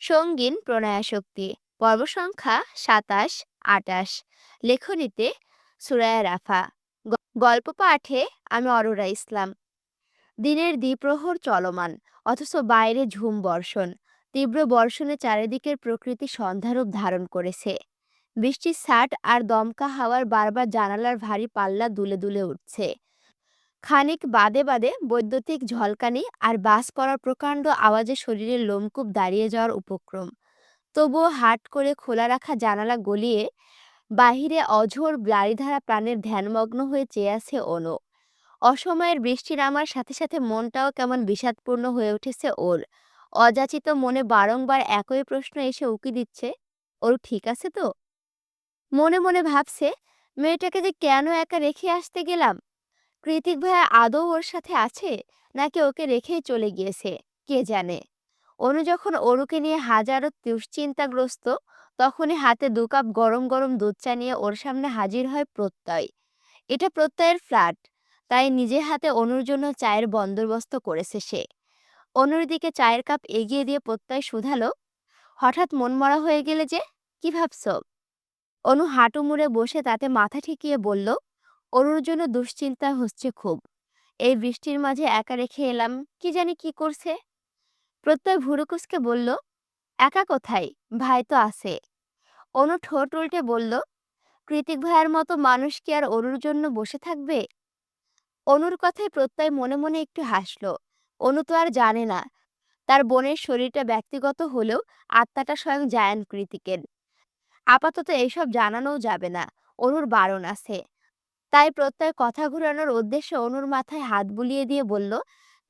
সঙ্গীন প্রণয়াশক্তি, পর্ব সংখ্যা ২৭-২৮। লেখনীতে সুরায়া রাফা। গল্প পাঠে আমি অরোরা ইসলাম। দিনের দ্বিপ্রহর চলমান, অথচ বাইরে ঝুম বর্ষণ। তীব্র বর্ষণে চারিদিকের প্রকৃতি সন্ধ্যারূপ ধারণ করেছে। বৃষ্টির ছাট আর দমকা হাওয়ার বারবার জানালার ভারী পাল্লা দুলে দুলে উঠছে। খানিক বাদে বাদে বৈদ্যুতিক ঝলকানি আর বাস পড়ার প্রকাণ্ড আওয়াজে শরীরের লোমকূপ দাঁড়িয়ে যাওয়ার উপক্রম। তবুও হাট করে খোলা রাখা জানালা গলিয়ে বাহিরে অঝোর বারিধারা প্রাণের ধ্যানমগ্ন হয়ে চেয়ে আছে অনু। অসময়ের বৃষ্টি নামার সাথে সাথে মনটাও কেমন বিষাদপূর্ণ হয়ে উঠেছে ওর। অযাচিত মনে বারংবার একই প্রশ্ন এসে উকি দিচ্ছে, ওর ঠিক আছে তো? মনে মনে ভাবছে, মেয়েটাকে যে কেন একা রেখে আসতে গেলাম। কৃতিক ভাইয়া আদৌ ওর সাথে আছে, নাকি ওকে রেখেই চলে গিয়েছে, কে জানে। অনু যখন অরুকে নিয়ে হাজারো দুশ্চিন্তাগ্রস্ত, তখনই হাতে ২ কাপ গরম গরম দুধ চা নিয়ে ওর সামনে হাজির হয় প্রত্যয়। এটা প্রত্যয়ের ফ্ল্যাট, তাই নিজে হাতে অনুর জন্য চায়ের বন্দোবস্ত করেছে সে। অনুর দিকে চায়ের কাপ এগিয়ে দিয়ে প্রত্যয় শুধালো, হঠাৎ মনমরা হয়ে গেলে যে, কি ভাবছ? অনু হাঁটু মুড়ে বসে তাতে মাথা ঠেকিয়ে বলল, অনুর জন্য দুশ্চিন্তা হচ্ছে খুব। এই বৃষ্টির মাঝে একা রেখে এলাম, কি জানি কি করছে। প্রত্যয় ভুরু কুঁচকে বলল, একা কোথায়, ভাই তো আছে। অনু ঠোঁট উল্টে বলল, কৃতিক ভাইয়ার মতো মানুষ কি আর অনুর জন্য বসে থাকবে? অনুর কথায় প্রত্যয় মনে মনে একটু হাসল। অনু তো আর জানে না, তার বোনের শরীরটা ব্যক্তিগত হলেও আত্মাটা স্বয়ং জায়ান কৃতিকের। আপাতত এইসব জানানোও যাবে না, অনুর বারণ আছে। তাই প্রত্যয় কথা ঘুরানোর উদ্দেশ্যে অনুর মাথায় হাত বুলিয়ে দিয়ে বলল,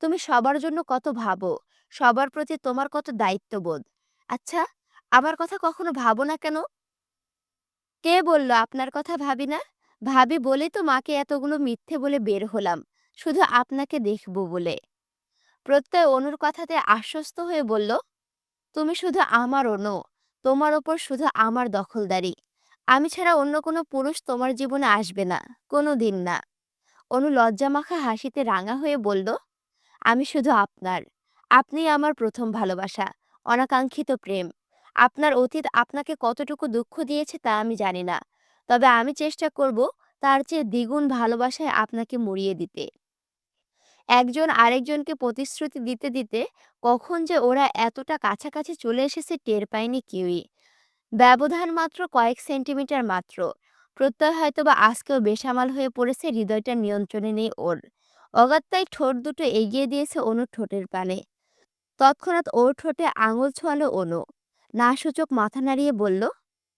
তুমি সবার জন্য কত ভাবো, সবার প্রতি তোমার কত দায়িত্ববোধ। আচ্ছা, আমার কথা কখনো ভাবো না কেন? কে বলল আপনার কথা ভাবি না? ভাবি বলেই তো মাকে এতগুলো মিথ্যে বলে বের হলাম, শুধু আপনাকে দেখব বলে। প্রত্যয় অনুর কথাতে আশ্বস্ত হয়ে বলল, তুমি শুধু আমার অনু, তোমার ওপর শুধু আমার দখলদারি। আমি ছাড়া অন্য কোনো পুরুষ তোমার জীবনে আসবে না, কোনো দিন না। অনু লজ্জামাখা হাসিতে রাঙা হয়ে বলল, আমি শুধু আপনার। আপনিই আমার প্রথম ভালোবাসা, অনাকাঙ্ক্ষিত প্রেম। আপনার অতীত আপনাকে কতটুকু দুঃখ দিয়েছে তা আমি জানি না, তবে আমি চেষ্টা করব তার চেয়ে দ্বিগুণ ভালোবাসায় আপনাকে মুড়িয়ে দিতে। একজন আরেকজনকে প্রতিশ্রুতি দিতে দিতে কখন যে ওরা এতটা কাছাকাছি চলে এসেছে টের পায়নি কেউই। ব্যবধান মাত্র কয়েক সেন্টিমিটার মাত্র। প্রত্যয় হয়তোবা আজকেও বেসামাল হয়ে পড়েছে, হৃদয়টা নিয়ন্ত্রণে নেই ওর। অগত্যাই ঠোঁট দুটো এগিয়ে দিয়েছে অনুর ঠোঁটের পানে। তৎক্ষণাৎ ওর ঠোঁটে আঙুল ছোঁয়ালো অনু। না সূচক মাথা নাড়িয়ে বলল,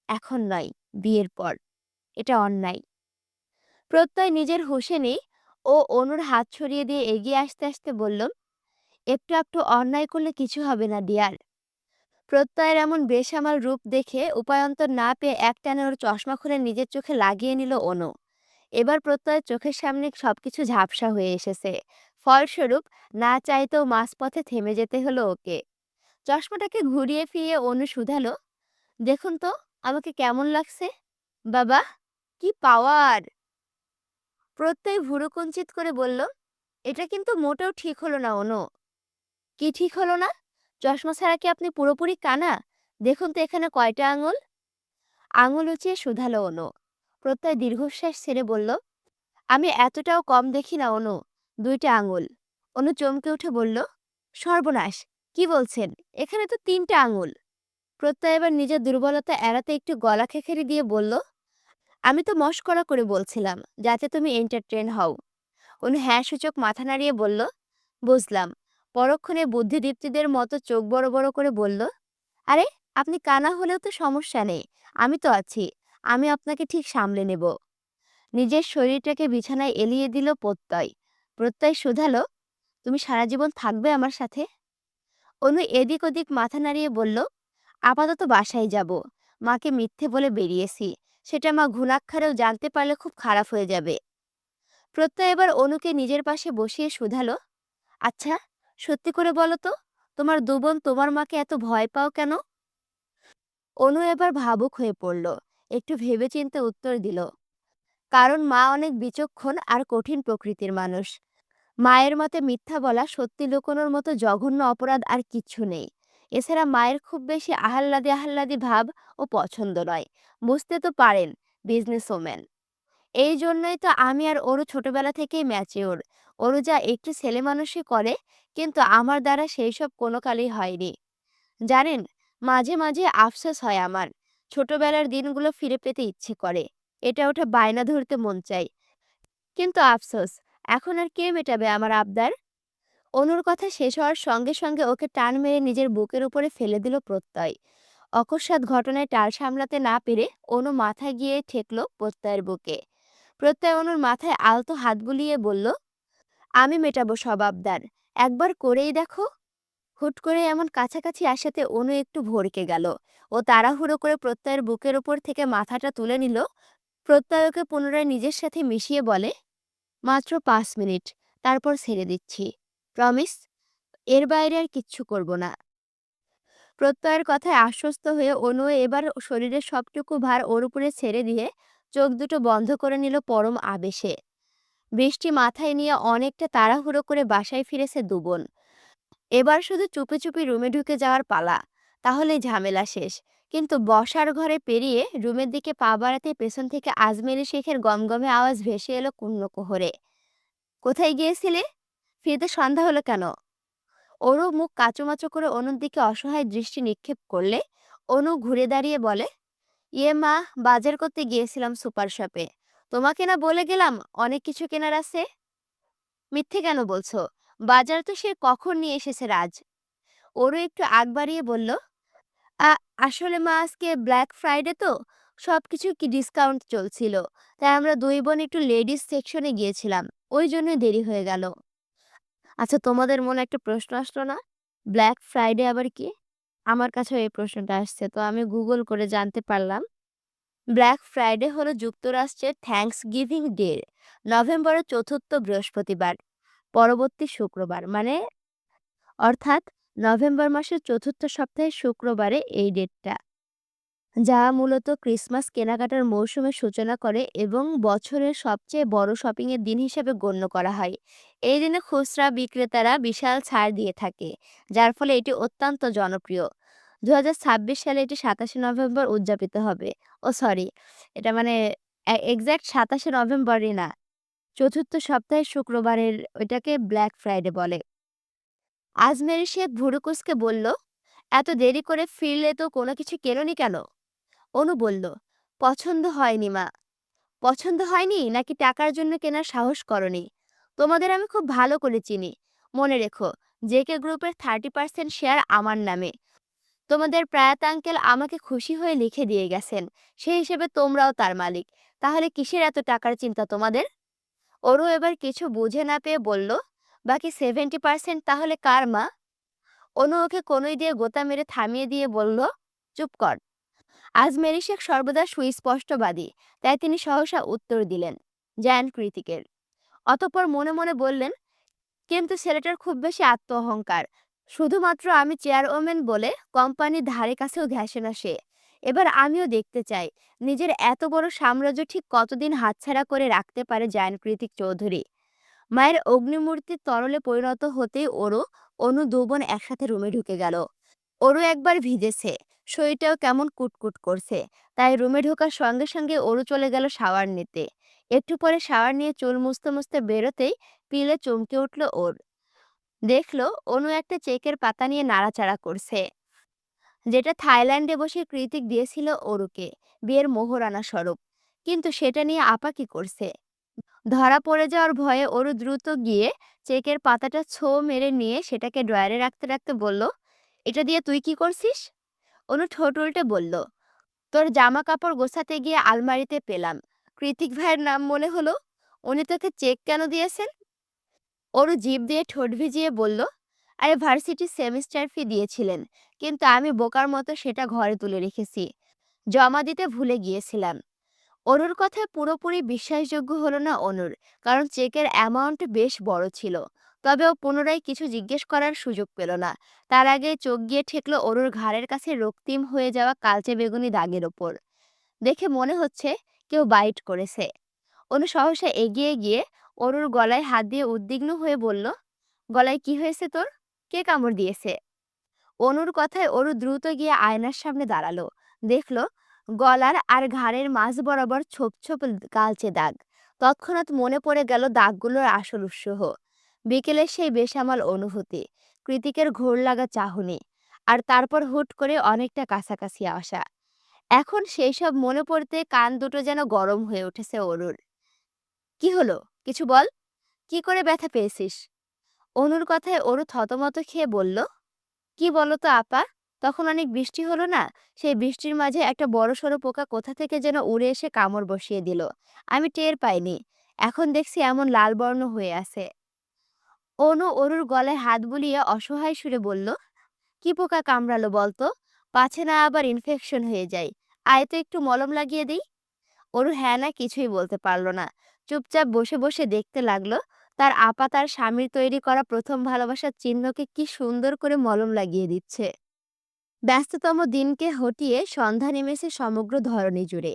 এখন নয়, বিয়ের পর। এটা অন্যায়। প্রত্যয় নিজের হুঁশে নেই, ও অনুর হাত ছড়িয়ে দিয়ে এগিয়ে আসতে আসতে বলল, একটু একটু অন্যায় করলে কিছু হবে না ডিয়ার। প্রত্যয়ের এমন বেসামাল রূপ দেখে উপায়ন্তর না পেয়ে একটানে ওর চশমা খুলে নিজের চোখে লাগিয়ে নিল অনু। এবার প্রত্যয়ের চোখের সামনে সবকিছু ঝাপসা হয়ে এসেছে। ফলস্বরূপ না চাইতেও মাঝপথে থেমে যেতে হলো ওকে। চশমাটাকে ঘুরিয়ে ফিরিয়ে অনু শুধালো, দেখুন তো আমাকে কেমন লাগছে? বাবা, কি পাওয়ার! প্রত্যয় ভুরু কুঞ্চিত করে বলল, এটা কিন্তু মোটেও ঠিক হলো না অনু। কি ঠিক হলো না? চশমা ছাড়া কি আপনি পুরোপুরি কানা? দেখুন তো এখানে কয়টা আঙুল। আঙুল উঁচিয়ে শুধালো অনু। প্রত্যয় দীর্ঘশ্বাস ছেড়ে বলল, আমি এতটাও কম দেখি না অনু, 2টা আঙুল। অনু চমকে উঠে বলল, সর্বনাশ, কি বলছেন, এখানে তো 3টা আঙুল। প্রত্যয় এবার নিজের দুর্বলতা এড়াতে একটু গলা খেখারি দিয়ে বলল, আমি তো মশকরা করে বলছিলাম, যাতে তুমি এন্টারটেন হও। অনু হ্যাঁ সূচক মাথা নাড়িয়ে বলল, বুঝলাম। পরক্ষণে বুদ্ধিদীপ্তিদের মতো চোখ বড় বড় করে বলল, আরে, আপনি কানা হলেও তো সমস্যা নেই, আমি তো আছি। আমি আপনাকে ঠিক সামলে নেব। নিজের শরীরটাকে বিছানায় এলিয়ে দিল প্রত্যয়। প্রত্যয় শুধালো, তুমি সারা জীবন থাকবে আমার সাথে? অনু এদিক ওদিক মাথা নাড়িয়ে বলল, আপাতত বাসায় যাব। মাকে মিথ্যে বলে বেরিয়েছি, সেটা মা ঘুণাক্ষরেও জানতে পারলে খুব খারাপ হয়ে যাবে। প্রত্যয় এবার অনুকে নিজের পাশে বসিয়ে শুধালো, আচ্ছা, সত্যি করে বলো তো, তোমার 2 বোন তোমার মাকে এত ভয় পাও কেন? অনু এবার ভাবুক হয়ে পড়ল। একটু ভেবেচিন্তে উত্তর দিল, কারণ মা অনেক বিচক্ষণ আর কঠিন প্রকৃতির মানুষ। মায়ের মতে মিথ্যা বলা, সত্যি লুকোনোর মতো জঘন্য অপরাধ আর কিচ্ছু নেই। এছাড়া মায়ের খুব বেশি আহ্লাদে আহ্লাদি ভাব ও পছন্দ নয়। বুঝতে তো পারেন, বিজনেস ওম্যান। এই জন্যই তো আমি আর ওরও ছোটবেলা থেকেই ম্যাচিওর। ওরও যা একটু ছেলে মানুষই করে, কিন্তু আমার দ্বারা সেই সব কোনো কালেই হয়নি। জানেন, মাঝে মাঝে আফসোস হয় আমার। ছোটবেলার দিনগুলো ফিরে পেতে ইচ্ছে করে। এটা ওটা বায়না ধরতে মন চাই। কিন্তু আফসোস, এখন আর কে মেটাবে আমার আবদার? অনুর কথা শেষ হওয়ার সঙ্গে সঙ্গে ওকে টান মেরে নিজের বুকের উপরে ফেলে দিল প্রত্যয়। অকস্মাৎ ঘটনায় টাল সামলাতে না পেরে অনু মাথা গিয়ে ঠেকলো প্রত্যয়ের বুকে। প্রত্যয় অনুর মাথায় আলতো হাত বুলিয়ে বলল, আমি মেটাবো সব আবদার, একবার করেই দেখো। হুট করে এমন কাছাকাছি আসাতে অনু একটু ভড়কে গেল। ও তাড়াহুড়ো করে প্রত্যয়ের বুকের উপর থেকে মাথাটা তুলে নিল। প্রত্যয় ওকে পুনরায় নিজের সাথে মিশিয়ে বলে, মাত্র 5 মিনিট, তারপর ছেড়ে দিচ্ছি। প্রমিস? এর বাইরে আর কিচ্ছু করব না। প্রত্যয়ের কথায় আশ্বস্ত হয়ে অনু এবার শরীরের সবটুকু ভার ওর উপরে ছেড়ে দিয়ে চোখ দুটো বন্ধ করে নিল পরম আবেশে। বৃষ্টি মাথায় নিয়ে অনেকটা তাড়াহুড়ো করে বাসায় ফিরেছে দুবোন। এবার শুধু চুপি চুপি রুমে ঢুকে যাওয়ার পালা, তাহলেই ঝামেলা শেষ। কিন্তু বসার ঘরে পেরিয়ে রুমের দিকে পা বাড়াতে পেছন থেকে আজমেরি শেখের গমগমে আওয়াজ ভেসে এলো কুন্নকুহরে। কোথায় গিয়েছিলে? ফিরতে সন্ধ্যা হলো কেন? ওরও মুখ কাঁচুমাচু করে অনুর দিকে অসহায় দৃষ্টি নিক্ষেপ করলে অনু ঘুরে দাঁড়িয়ে বলে, ইয়ে মা, বাজার করতে গিয়েছিলাম সুপার শপে। তোমাকে না বলে গেলাম অনেক কিছু কেনার আছে? মিথ্যে কেন বলছো? বাজার তো সে কখন নিয়ে এসেছে রাজ। ওরও একটু আগ বাড়িয়ে বলল, আ আসলে মা, আজকে ব্ল্যাক ফ্রাইডে তো সবকিছু কি ডিসকাউন্ট চলছিল, তাই আমরা দুই বোন একটু লেডিস সেকশনে গিয়েছিলাম, ওই জন্য দেরি হয়ে গেল। আচ্ছা, তোমাদের মনে একটা প্রশ্ন আসলো না, ব্ল্যাক ফ্রাইডে আবার কি? আমার কাছেও এই প্রশ্নটা আসছে, তো আমি গুগল করে জানতে পারলাম ব্ল্যাক ফ্রাইডে হলো যুক্তরাষ্ট্রের থ্যাঙ্কস গিভিং ডে, নভেম্বরের চতুর্থ বৃহস্পতিবার পরবর্তী শুক্রবার, মানে অর্থাৎ নভেম্বর মাসের চতুর্থ সপ্তাহের শুক্রবারে এই ডেটটা, যা মূলত ক্রিসমাস কেনাকাটার মৌসুমের সূচনা করে এবং বছরের সবচেয়ে বড় শপিংয়ের দিন হিসেবে গণ্য করা হয়। এই দিনে খুচরা বিক্রেতারা বিশাল ছাড় দিয়ে থাকে, যার ফলে এটি অত্যন্ত জনপ্রিয়। 2026 সালে এটি 27শে নভেম্বর উদযাপিত হবে। ও সরি, এটা মানে এক্স্যাক্ট 27শে নভেম্বরই না, চতুর্থ সপ্তাহের শুক্রবারের ওইটাকে ব্ল্যাক ফ্রাইডে বলে। আজমেরি শেখ ভুরুকুসকে বলল, এত দেরি করে ফিরলে তো কোনো কিছু কেননি কেন? অনু বলল, পছন্দ হয়নি মা। পছন্দ হয়নি নাকি টাকার জন্য কেনার সাহস করনি? তোমাদের আমি খুব ভালো করে চিনি। মনে রেখো, জেকে গ্রুপের 30% শেয়ার আমার নামে। তোমাদের প্রয়াত আঙ্কেল আমাকে খুশি হয়ে লিখে দিয়ে গেছেন, সেই হিসেবে তোমরাও তার মালিক। তাহলে কিসের এত টাকার চিন্তা তোমাদের? ওরও এবার কিছু বুঝে না পেয়ে বলল, বাকি 70% তাহলে কার মা? অনু ওকে কনুই দিয়ে গোতা মেরে থামিয়ে দিয়ে বলল, চুপ কর। আজ মেরি শেখ সর্বদা সুস্পষ্টবাদী, তাই তিনি সহসা উত্তর দিলেন, জায়ান্ট কৃতিকের। অতঃপর মনে মনে বললেন, কিন্তু ছেলেটার খুব বেশি আত্ম অহংকার। শুধুমাত্র আমি চেয়ারওম্যান বলে কোম্পানির ধারে কাছেও ঘেঁষে না সে। এবার আমিও দেখতে চাই নিজের এত বড় সাম্রাজ্য ঠিক কতদিন হাতছাড়া করে রাখতে পারে জায়ান্ট কৃতিক চৌধুরী। মায়ের অগ্নিমূর্তির তরলে পরিণত হতেই ওরও অনু দুবোন একসাথে রুমে ঢুকে গেল। ওরও একবার ভিজেছে, শরীরটাও কেমন কুটকুট করছে, তাই রুমে ঢোকার সঙ্গে সঙ্গে ওরও চলে গেল শাওয়ার নিতে। একটু পরে শাওয়ার নিয়ে চুল মুছতে মুছতে বেরোতেই পিলে চমকে উঠল ওর। দেখলো অনু একটা চেকের পাতা নিয়ে নাড়াচাড়া করছে, যেটা থাইল্যান্ডে বসে কৃতিক দিয়েছিল ওরুকে বিয়ের মোহরানা স্বরূপ। কিন্তু সেটা নিয়ে আপা কি করছে? ধরা পড়ে যাওয়ার ভয়ে ওরু দ্রুত গিয়ে চেকের পাতাটা ছো মেরে নিয়ে সেটাকে ড্রয়ারে রাখতে রাখতে বলল, এটা দিয়ে তুই কি করছিস? অনু ঠোঁট উল্টে বলল, তোর জামা কাপড় গোছাতে গিয়ে আলমারিতে পেলাম, কৃতিক ভাইয়ের নাম মনে হলো, উনি তোকে চেক কেন দিয়েছেন? ওরু জিভ দিয়ে ঠোঁট ভিজিয়ে বলল, আরে ভার্সিটির সেমিস্টার ফি দিয়েছিলেন, কিন্তু আমি বোকার মতো সেটা ঘরে তুলে রেখেছি, জমা দিতে ভুলে গিয়েছিলাম। অনুর কথায় পুরোপুরি বিশ্বাসযোগ্য হলো না অনুর, কারণ চেকের অ্যামাউন্ট বেশ বড় ছিল। তবে ও পুনরায় কিছু জিজ্ঞেস করার সুযোগ পেল না। তার আগে চোখ গিয়ে ঠেকলো অনুর ঘাড়ের কাছে রক্তিম হয়ে যাওয়া কালচে বেগুনি দাগের ওপর। দেখে মনে হচ্ছে কেউ বাইট করেছে। অনু সহসা এগিয়ে গিয়ে অনুর গলায় হাত দিয়ে উদ্বিগ্ন হয়ে বলল, গলায় কি হয়েছে তোর? কে কামড় দিয়েছে? অনুর কথায় অরু দ্রুত গিয়ে আয়নার সামনে দাঁড়ালো। দেখলো গলার আর ঘাড়ের মাঝ বরাবর ছোপ ছোপ কালচে দাগ। তৎক্ষণাৎ মনে পড়ে গেল দাগগুলোর আসল উৎস। বিকেলের সেই বেসামাল অনুভূতি, কৃতিকের ঘোর লাগা চাহনি, আর তারপর হুট করে অনেকটা কাছাকাছি আসা। এখন সেই সব মনে পড়তে কান দুটো যেন গরম হয়ে উঠেছে অরুর। কি হলো, কিছু বল। কি করে ব্যথা পেয়েছিস? অনুর কথায় অরু থতমত খেয়ে বলল, কি বলো তো আপা, তখন অনেক বৃষ্টি হলো না, সেই বৃষ্টির মাঝে একটা বড় সড়ো পোকা কোথা থেকে যেন উড়ে এসে কামড় বসিয়ে দিল। আমি টের পাইনি। এখন দেখছি এমন লাল বর্ণ হয়ে আছে। অনু অরুর গলায় হাত বুলিয়ে অসহায় সুরে বলল, কি পোকা কামড়ালো বলতো, পাছে না আবার ইনফেকশন হয়ে যায়। আয় তো একটু মলম লাগিয়ে দিই। অরু হ্যাঁ না কিছুই বলতে পারল না। চুপচাপ বসে বসে দেখতে লাগলো তার আপা তার স্বামীর তৈরি করা প্রথম ভালোবাসার চিহ্নকে কি সুন্দর করে মলম লাগিয়ে দিচ্ছে। ব্যস্ততম দিনকে হটিয়ে সন্ধ্যা নেমেছে সমগ্র ধরণী জুড়ে।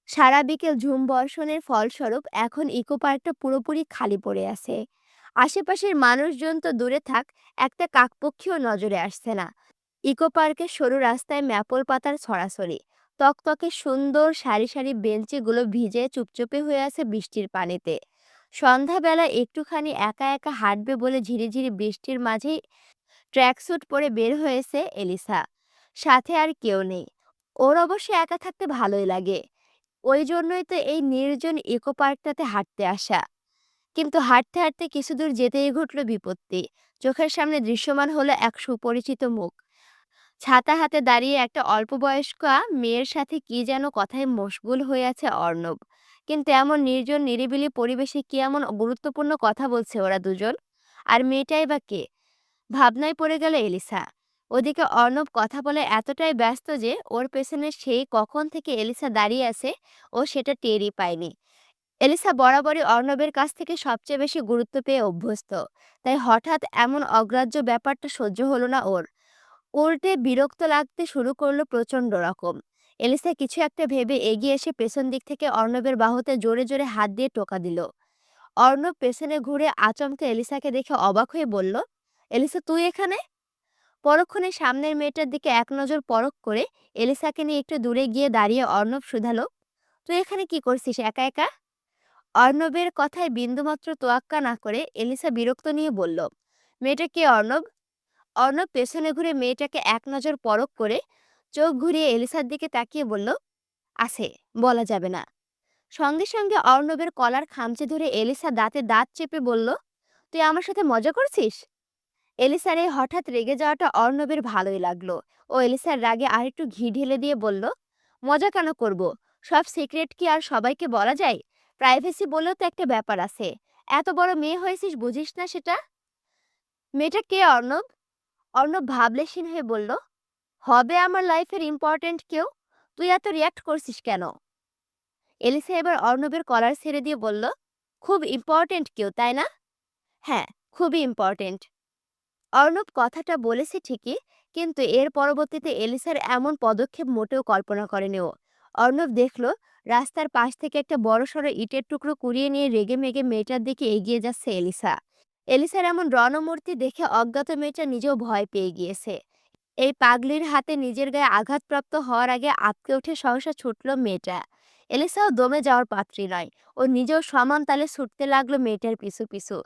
সারা বিকেল ঝুম বর্ষণের ফলস্বরূপ এখন ইকো পার্কটা পুরোপুরি খালি পড়ে আছে। আশেপাশের মানুষজন তো দূরে থাক, একটা কাকপক্ষীও নজরে আসছে না। ইকো পার্কের সরু রাস্তায় ম্যাপল পাতার ছড়াছড়ি, তকতকে সুন্দর সারি সারি বেঞ্চিগুলো ভিজে চুপচুপে হয়ে আছে বৃষ্টির পানিতে। সন্ধ্যাবেলা একটুখানি একা একা হাঁটবে বলে ঝিরিঝিরি বৃষ্টির মাঝেই ট্র্যাকস্যুট পরে বের হয়েছে এলিসা। সাথে আর কেউ নেই। ওর অবশ্য একা থাকতে ভালোই লাগে। ওই জন্যই তো এই নির্জন ইকো পার্কটাতে হাঁটতে আসা। কিন্তু হাঁটতে হাঁটতে কিছু দূর যেতেই ঘটল বিপত্তি। চোখের সামনে দৃশ্যমান হলো এক সুপরিচিত মুখ। ছাতা হাতে দাঁড়িয়ে একটা অল্প বয়স্কা মেয়ের সাথে কি যেন কথায় মশগুল হয়ে আছে অর্ণব। কিন্তু এমন নির্জন নিরিবিলি পরিবেশে কি এমন গুরুত্বপূর্ণ কথা বলছে ওরা দুজন? আর মেয়েটাই বা কে? ভাবনায় পড়ে গেল এলিসা। ওদিকে অর্ণব কথা বলে এতটাই ব্যস্ত যে ওর পেছনে সেই কখন থেকে এলিসা দাঁড়িয়ে আছে ও সেটা টেরই পায়নি। এলিসা বরাবরই অর্ণবের কাছ থেকে সবচেয়ে বেশি গুরুত্ব পেয়ে অভ্যস্ত। তাই হঠাৎ এমন অগ্রাহ্য ব্যাপারটা সহ্য হলো না ওর। উল্টে বিরক্ত লাগতে শুরু করলো প্রচন্ড রকম। এলিসা কিছু একটা ভেবে এগিয়ে এসে পেছন দিক থেকে অর্ণবের বাহুতে জোরে জোরে হাত দিয়ে টোকা দিল। অর্ণব পেছনে ঘুরে আচমকে এলিসাকে দেখে অবাক হয়ে বলল, এলিসা তুই এখানে? পরক্ষণে সামনের মেয়েটার দিকে এক নজর পরখ করে এলিসাকে নিয়ে একটু দূরে গিয়ে দাঁড়িয়ে অর্ণব শুধালো, তুই এখানে কি করছিস একা একা? অর্ণবের কথায় বিন্দুমাত্র তোয়াক্কা না করে এলিসা বিরক্ত নিয়ে বলল, মেয়েটা কে অর্ণব? অর্ণব পেছনে ঘুরে মেয়েটাকে এক নজর পরখ করে চোখ ঘুরিয়ে এলিসার দিকে তাকিয়ে বলল, আছে, বলা যাবে না। সঙ্গে সঙ্গে অর্ণবের কলার খামচে ধরে এলিসা দাঁতে দাঁত চেপে বলল, তুই আমার সাথে মজা করছিস? এলিসার এই হঠাৎ রেগে যাওয়াটা অর্ণবের ভালোই লাগলো। ও এলিসার রাগে আরেকটু ঘি ঢেলে দিয়ে বলল, মজা কেন করব? সব সিক্রেট কি আর সবাইকে বলা যায়? প্রাইভেসি বলেও তো একটা ব্যাপার আছে। এত বড় মেয়ে হয়েছিস, বুঝিস না সেটা? মেয়েটা কে অর্ণব? অর্ণব ভাবলেশীন হয়ে বলল, হবে আমার লাইফের ইম্পর্ট্যান্ট কেউ। তুই এত রিয়াক্ট করছিস কেন? এলিসা এবার অর্ণবের কলার ছেড়ে দিয়ে বলল, খুব ইম্পর্ট্যান্ট কেউ, তাই না? হ্যাঁ, খুবই ইম্পর্ট্যান্ট। অর্ণব কথাটা বলেছে ঠিকই, কিন্তু এর পরবর্তীতে এলিসার এমন পদক্ষেপ মোটেও কল্পনা করেনি ও। অর্ণব দেখল রাস্তার পাশ থেকে একটা বড়সড় ইটের টুকরো কুড়িয়ে নিয়ে রেগে মেগে মেয়েটার দিকে এগিয়ে যাচ্ছে এলিসা। এলিসার এমন রণমূর্তি দেখে অজ্ঞাত মেয়েটা নিজেও ভয় পেয়ে গিয়েছে। এই পাগলির হাতে নিজের গায়ে আঘাতপ্রাপ্ত হওয়ার আগে আঁতকে উঠে সহসা ছুটল মেয়েটা। এলিসাও দমে যাওয়ার পাত্রী নয়। ও নিজেও সমান তালে ছুটতে লাগলো মেয়েটার পিছু পিছু।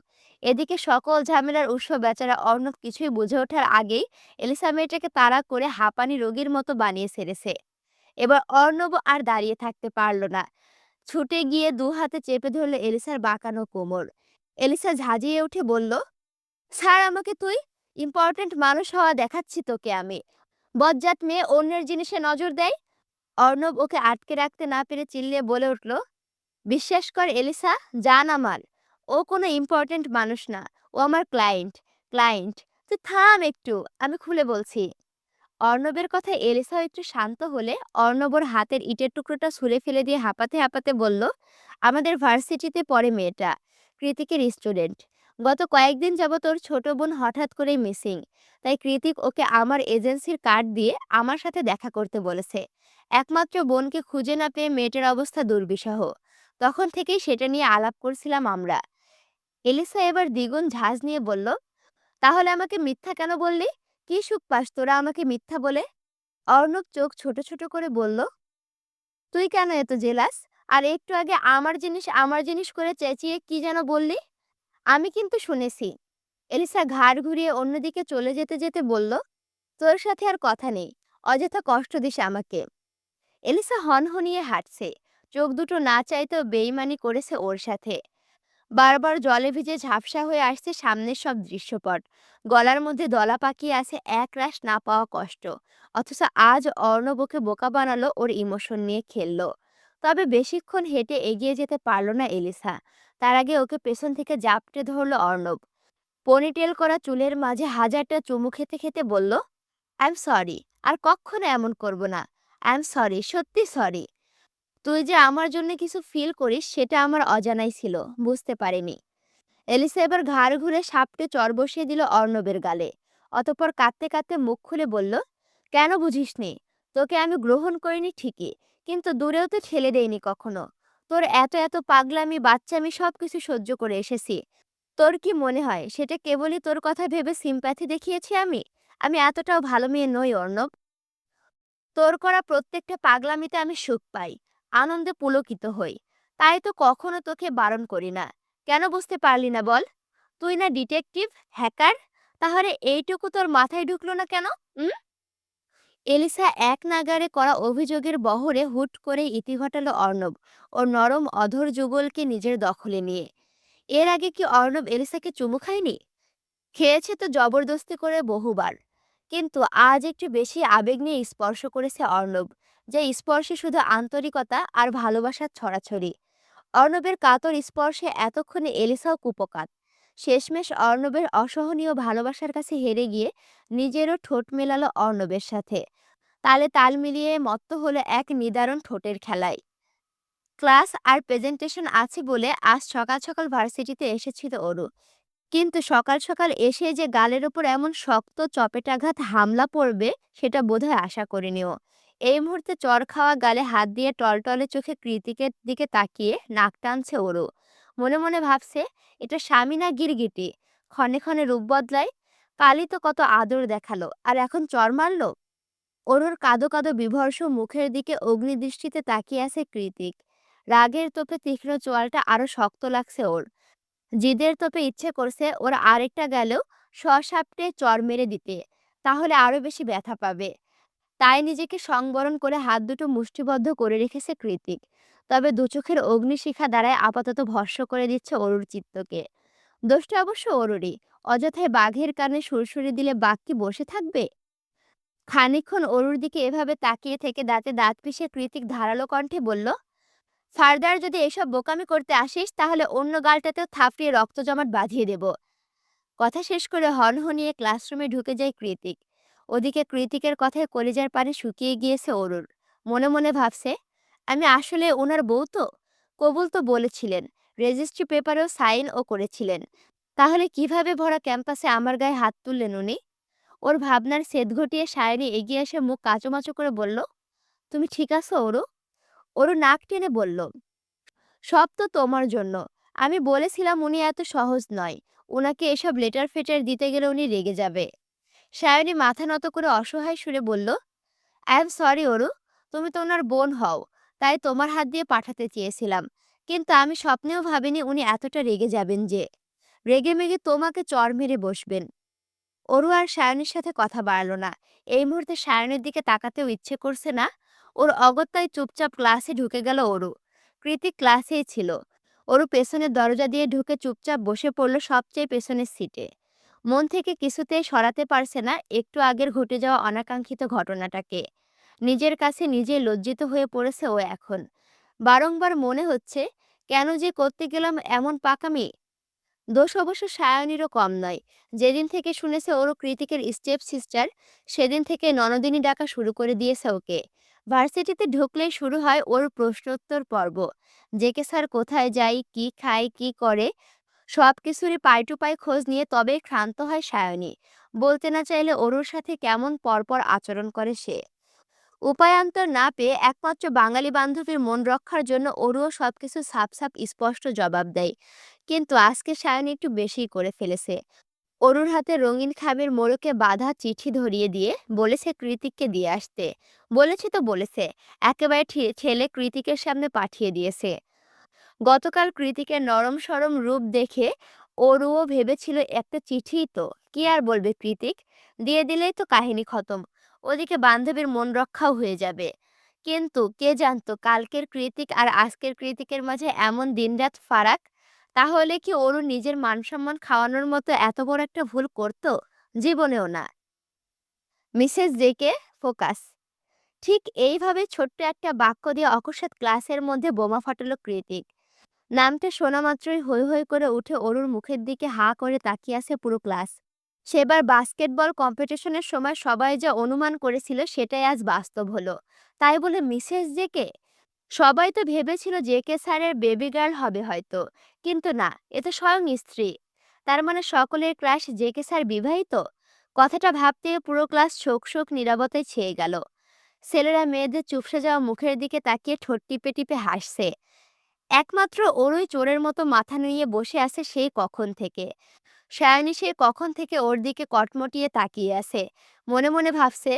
এদিকে সকল ঝামেলার উৎস বেচারা অর্ণব কিছুই বুঝে ওঠার আগেই এলিসা মেয়েটাকে তাড়া করে হাঁপানি রোগীর মতো বানিয়ে ছেড়েছে। এবার অর্ণব আর দাঁড়িয়ে থাকতে পারল না। ছুটে গিয়ে দু হাতে চেপে ধরল এলিসার বাঁকানো কোমর। এলিসা ঝাঁঝিয়ে উঠে বলল, ছাড় আমাকে তুই। ইম্পর্ট্যান্ট মানুষ হওয়া দেখাচ্ছি তোকে আমি। বজ্জাত মেয়ে অন্যের জিনিসে নজর দেয়। অর্ণব ওকে আটকে রাখতে না পেরে চিল্লিয়ে বলে উঠল, বিশ্বাস কর এলিসা, জান আমার। ও কোনো ইম্পর্ট্যান্ট মানুষ না। ও আমার ক্লায়েন্ট। ক্লায়েন্ট। তুই থাম একটু, আমি খুলে বলছি। অর্ণবের কথায় এলিসাও একটু শান্ত হলে অর্ণবর হাতের ইটের টুকরোটা ছুঁড়ে ফেলে দিয়ে হাঁপাতে হাঁপাতে বলল, আমাদের ভার্সিটিতে পড়ে মেয়েটা, কৃতিকের স্টুডেন্ট। গত কয়েকদিন যাবত ওর ছোট বোন হঠাৎ করেই মিসিং। তাই কৃতিক ওকে আমার এজেন্সির কার্ড দিয়ে আমার সাথে দেখা করতে বলেছে। একমাত্র বোনকে খুঁজে না পেয়ে মেয়েটার অবস্থা দুর্বিষহ। তখন থেকেই সেটা নিয়ে আলাপ করছিলাম আমরা। এলিসা এবার দ্বিগুণ ঝাঁজ নিয়ে বলল, তাহলে আমাকে মিথ্যা কেন বললি? কি সুখ পাস তোরা আমাকে মিথ্যা বলে? অর্ণব চোখ ছোট ছোট করে বলল, তুই কেন এত জেলাস? আর একটু আগে আমার জিনিস করে চেঁচিয়ে কি যেন বললি? আমি কিন্তু শুনেছি। এলিসা ঘাড় ঘুরিয়ে অন্যদিকে চলে যেতে যেতে বলল, তোর সাথে আর কথা নেই। অযথা কষ্ট দিস আমাকে। এলিসা হনহনিয়ে হাঁটছে। চোখ দুটো না চাইতেও বেইমানি করেছে ওর সাথে। বারবার জলে ভিজে ঝাপসা হয়ে আসছে সামনের সব দৃশ্যপট। গলার মধ্যে দলা পাকিয়ে আছে একরাশ না পাওয়া কষ্ট। অথচ আজ অর্ণব ওকে বোকা বানালো, ওর ইমোশন নিয়ে খেললো। তবে বেশিক্ষণ হেঁটে এগিয়ে যেতে পারল না এলিসা। তার আগে ওকে পেছন থেকে জাপটে ধরল অর্ণব। পনিটেল করা চুলের মাঝে হাজারটা চুমু খেতে খেতে বলল, আই এম সরি। আর কখনো এমন করব না। আই এম সরি, সত্যি সরি। তুই যে আমার জন্য কিছু ফিল করিস সেটা আমার অজানাই ছিল, বুঝতে পারিনি। এলিসা এবার ঘাড় ঘুরে সাপটে চর বসিয়ে দিল অর্ণবের গালে। অতঃপর কাঁদতে কাঁদতে মুখ খুলে বলল, কেন বুঝিসনি? তোকে আমি গ্রহণ করিনি ঠিকই, কিন্তু দূরেও তো ঠেলে দেইনি কখনো। তোর এত এত পাগলামি বাচ্চামি সব কিছু সহ্য করে এসেছি। তোর কি মনে হয় সেটা কেবলই তোর কথা ভেবে সিম্প্যাথি দেখিয়েছি আমি? আমি এতটাও ভালো মেয়ে নই অর্ণব। তোর করা প্রত্যেকটা পাগলামিতে আমি সুখ পাই, আনন্দে পুলকিত হই। তাই তো কখনো তোকে বারণ করি না। কেন বুঝতে পারলি না বল? তুই না ডিটেকটিভ, হ্যাকার? তাহলে এইটুকু তোর মাথায় ঢুকলো না কেন? হুম? এলিসা এক নাগাড়ে করা অভিযোগের বহরে হুট করে ইতি ঘটালো অর্ণব, ওর নরম অধর যুগলকে নিজের দখলে নিয়ে। এর আগে কি অর্ণব এলিসাকে চুমু খায়নি? খেয়েছে তো জবরদস্তি করে বহুবার। কিন্তু আজ একটু বেশি আবেগ নিয়ে স্পর্শ করেছে অর্ণব, যে স্পর্শে শুধু আন্তরিকতা আর ভালোবাসার ছড়াছড়ি। অর্ণবের কাতর স্পর্শে এতক্ষণে এলিসাও কুপকাত। শেষমেশ অর্ণবের অসহনীয় ভালোবাসার কাছে হেরে গিয়ে নিজেরও ঠোঁট মেলালো অর্ণবের সাথে। তালে তাল মিলিয়ে মত্ত হলো এক নিদারুণ ঠোঁটের খেলায়। ক্লাস আর প্রেজেন্টেশন আছে বলে আজ সকাল সকাল ভার্সিটিতে এসেছিল ওরু। কিন্তু সকাল সকাল এসে যে গালের ওপর এমন শক্ত চপেটাঘাত হামলা পড়বে সেটা বোধহয় আশা করিনি ও। এই মুহূর্তে চর খাওয়া গালে হাত দিয়ে টলটলে চোখে কৃতিকের দিকে তাকিয়ে নাক টানছে ওরও। মনে মনে ভাবছে, এটা স্বামী না গিরগিটি? ক্ষণে ক্ষণে রূপ বদলায়। কালই তো কত আদর দেখালো, আর এখন চর মারলো। অরুর কাঁদো কাঁদো বিভর্ষ মুখের দিকে অগ্নিদৃষ্টিতে তাকিয়ে আছে কৃতিক। রাগের তোপে তীক্ষ্ণ চোয়ালটা আরো শক্ত লাগছে ওর। জিদের তোপে ইচ্ছে করছে ওর আরেকটা গেলেও সসাপটে চর মেরে দিতে, তাহলে আরো বেশি ব্যথা পাবে। তাই নিজেকে সংবরণ করে হাত দুটো মুষ্টিবদ্ধ করে রেখেছে কৃতিক। তবে দু চোখের অগ্নিশিখা দ্বারাই আপাতত ভস্ম করে দিচ্ছে অরুর চিত্তকে। দোষটা অবশ্য অরুরই। অযথায় বাঘের কানে সুরসুরি দিলে বাঘ কি বসে থাকবে? খানিকক্ষণ অরুর দিকে এভাবে তাকিয়ে থেকে দাঁতে দাঁত পিষে কৃতিক ধারালো কণ্ঠে বলল, ফার্দার যদি এসব বোকামি করতে আসিস তাহলে অন্য গালটাতেও থাপড়িয়ে রক্ত জমাট বাঁধিয়ে দেব। কথা শেষ করে হনহনিয়ে ক্লাসরুমে ঢুকে যায় কৃতিক। ওদিকে কৃতিকের কথায় কলিজার পানি শুকিয়ে গিয়েছে অরুর। মনে মনে ভাবছে, আমি আসলে ওনার বউ তো। কবুল তো বলেছিলেন, রেজিস্ট্রি পেপারেও সাইন ও করেছিলেন। তাহলে কিভাবে ভরা ক্যাম্পাসে আমার গায়ে হাত তুললেন উনি? ওর ভাবনার ছেদ ঘটিয়ে সায়নী এগিয়ে এসে মুখ কাঁচুমাচু করে বলল, তুমি ঠিক আছো ওরু? ওরু নাক টেনে বলল, সব তো তোমার জন্য। আমি বলেছিলাম উনি এত সহজ নয়। উনাকে এসব লেটার ফেটার দিতে গেলে উনি রেগে যাবে। সায়নী মাথা নত করে অসহায় সুরে বলল, আই এম সরি অরু। তুমি তো ওনার বোন হও, তাই তোমার হাত দিয়ে পাঠাতে চেয়েছিলাম। কিন্তু আমি স্বপ্নেও ভাবিনি উনি এতটা রেগে যাবেন যে রেগে মেগে তোমাকে চড় মেরে বসবেন। অরু আর সায়নীর সাথে কথা বাড়ালো না। এই মুহূর্তে সায়নীর দিকে তাকাতেও ইচ্ছে করছে না। ওর অগত্যায় চুপচাপ ক্লাসে ঢুকে গেল অরু। কৃতিক ক্লাসেই ছিল। অরু পেছনের দরজা দিয়ে ঢুকে চুপচাপ বসে পড়ল সবচেয়ে পেছনের সিটে। মন থেকে কিছুতেই সরাতে পারছে না একটু আগের ঘটে যাওয়া অনাকাঙ্ক্ষিত ঘটনাটাকে। নিজের কাছে নিজেই লজ্জিত হয়ে পড়েছে ও এখন। বারংবার মনে হচ্ছে, কেন যে করতে গেলাম এমন পাকামি। দোষ অবশ্য সায়নীরও কম নয়। যেদিন থেকে শুনেছে ওরও কৃতিকের স্টেপ সিস্টার, সেদিন থেকে ননদিনী ডাকা শুরু করে দিয়েছে ওকে। ভার্সিটিতে ঢুকলেই শুরু হয় ওর প্রশ্নোত্তর পর্ব। জেকে স্যার কোথায় যায়, কি খায়, কি করে, সব কিছুরই পাই টু পাই খোঁজ নিয়ে তবেই ক্ষান্ত হয় সায়নী। বলতে না চাইলে ওরুর সাথে কেমন পরপর আচরণ করে সে। উপায়ান্তর না পেয়ে একমাত্র বাঙালি বান্ধবীর মন রক্ষার জন্য অরুও সবকিছু সাপ সাপ স্পষ্ট জবাব দেয়। কিন্তু আজকে সায়নী একটু বেশিই করে ফেলেছে। অরুর হাতে রঙিন খামের মোড়কে বাঁধা চিঠি ধরিয়ে দিয়ে বলেছে কৃতিককে দিয়ে আসতে। বলেছে তো বলেছে, একেবারে ঠেলে কৃতিকের সামনে পাঠিয়ে দিয়েছে। গতকাল কৃতিকের নরম সরম রূপ দেখে অরুও ভেবেছিল একটা চিঠিই তো, কি আর বলবে কৃতিক, দিয়ে দিলেই তো কাহিনী খতম। ওদিকে বান্ধবীর মন রক্ষাও হয়ে যাবে। কিন্তু কে জানতো কালকের কৃতিক আর আজকের কৃতিকের মাঝে এমন দিনরাত ফারাক। তাহলে কি অরু নিজের মান সম্মান খাওয়ানোর মতো এত বড় একটা ভুল করতো? জীবনেও না। Mrs JK focus. ঠিক এইভাবে ছোট্ট একটা বাক্য দিয়ে অকস্মাৎ ক্লাসের মধ্যে বোমা ফাটালো কৃতিক। নামটা শোনা মাত্রই হৈ হৈ করে উঠে অরুর মুখের দিকে হাঁ করে তাকিয়ে আছে পুরো ক্লাস। সেবার বাস্কেটবল কম্পিটিশনের সময় সবাই যা অনুমান করেছিল সেটাই আজ বাস্তব হলো। তাই বলে মিসেস জেকে? সবাই তো ভেবেছিল জেকে স্যারের বেবি গার্ল হবে হয়তো। কিন্তু না, এ তো স্বয়ং স্ত্রী। তার মানে সকলের ক্রাশ জেকে স্যার বিবাহিত? কথাটা ভাবতে পুরো ক্লাস শোক শোক নীরবতায় ছেয়ে গেল। ছেলেরা মেয়েদের চুপসে যাওয়া মুখের দিকে তাকিয়ে ঠোঁট টিপে টিপে হাসছে। একমাত্র ওরই চোরের মতো মাথা নুইয়ে বসে আছে সেই কখন থেকে। সায়ানী সে কখন থেকে ওর দিকে কটমটিয়ে তাকিয়ে আছে। মনে মনে ভাবছে,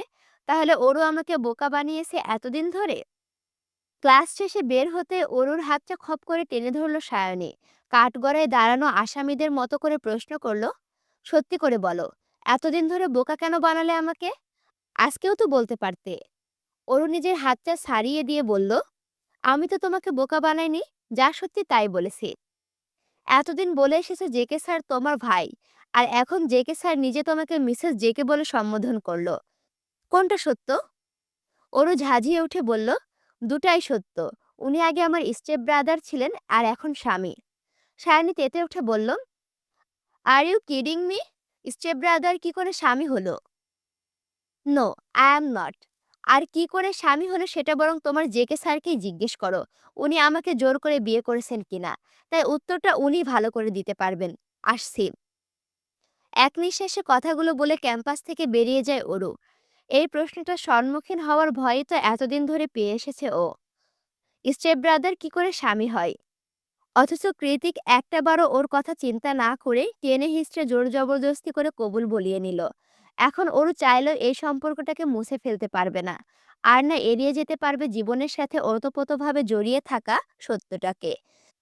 তাহলে ওরও আমাকে বোকা বানিয়েছে এতদিন ধরে। ক্লাস শেষে বের হতে অরুর হাতটা খপ করে টেনে ধরল সায়নী। কাঠগড়ায় দাঁড়ানো আসামিদের মতো করে প্রশ্ন করলো, সত্যি করে বলো, এতদিন ধরে বোকা কেন বানালে আমাকে? আজকেও তো বলতে পারতে। অরু নিজের হাতটা ছাড়িয়ে দিয়ে বলল, আমি তো তোমাকে বোকা বানাইনি, যা সত্যি তাই বলেছি। এতদিন বলে এসেছে জেকে স্যার তোমার ভাই, আর এখন জেকে স্যার নিজে তোমাকে মিসেস জেকে বলে সম্বোধন করলো। কোনটা সত্য? অরু ঝাঁঝিয়ে উঠে বলল, দুটাই সত্য। উনি আগে আমার স্টেপ ব্রাদার ছিলেন আর এখন স্বামী। সায়নী তেতে উঠে বলল, are you kidding me? Step brother কি করে স্বামী হলো? No, I am not. আর কি করে স্বামী হলো সেটা বরং তোমার জেকে স্যারকেই জিজ্ঞেস করো। উনি আমাকে জোর করে বিয়ে করেছেন কিনা, তাই উত্তরটা উনি ভালো করে দিতে পারবেন। আসছি। এক নিঃশ্বাসে কথাগুলো বলে ক্যাম্পাস থেকে বেরিয়ে যায় অরু। এই প্রশ্নটার সম্মুখীন হওয়ার ভয়ই তো এতদিন ধরে পেয়ে এসেছে ও। স্টেপ ব্রাদার কি করে স্বামী হয়? অথচ কৃতিক একটাবারও ওর কথা চিন্তা না করে টেনে হিস্ট্রে জোর জবরদস্তি করে কবুল বলিয়ে নিল। এখন ওর চাইলেও এই সম্পর্কটাকে মুছে ফেলতে পারবে না। আর না এড়িয়ে যেতে পারবে জীবনের সাথে ওতপ্রোতভাবে জড়িয়ে থাকা সত্যটাকে।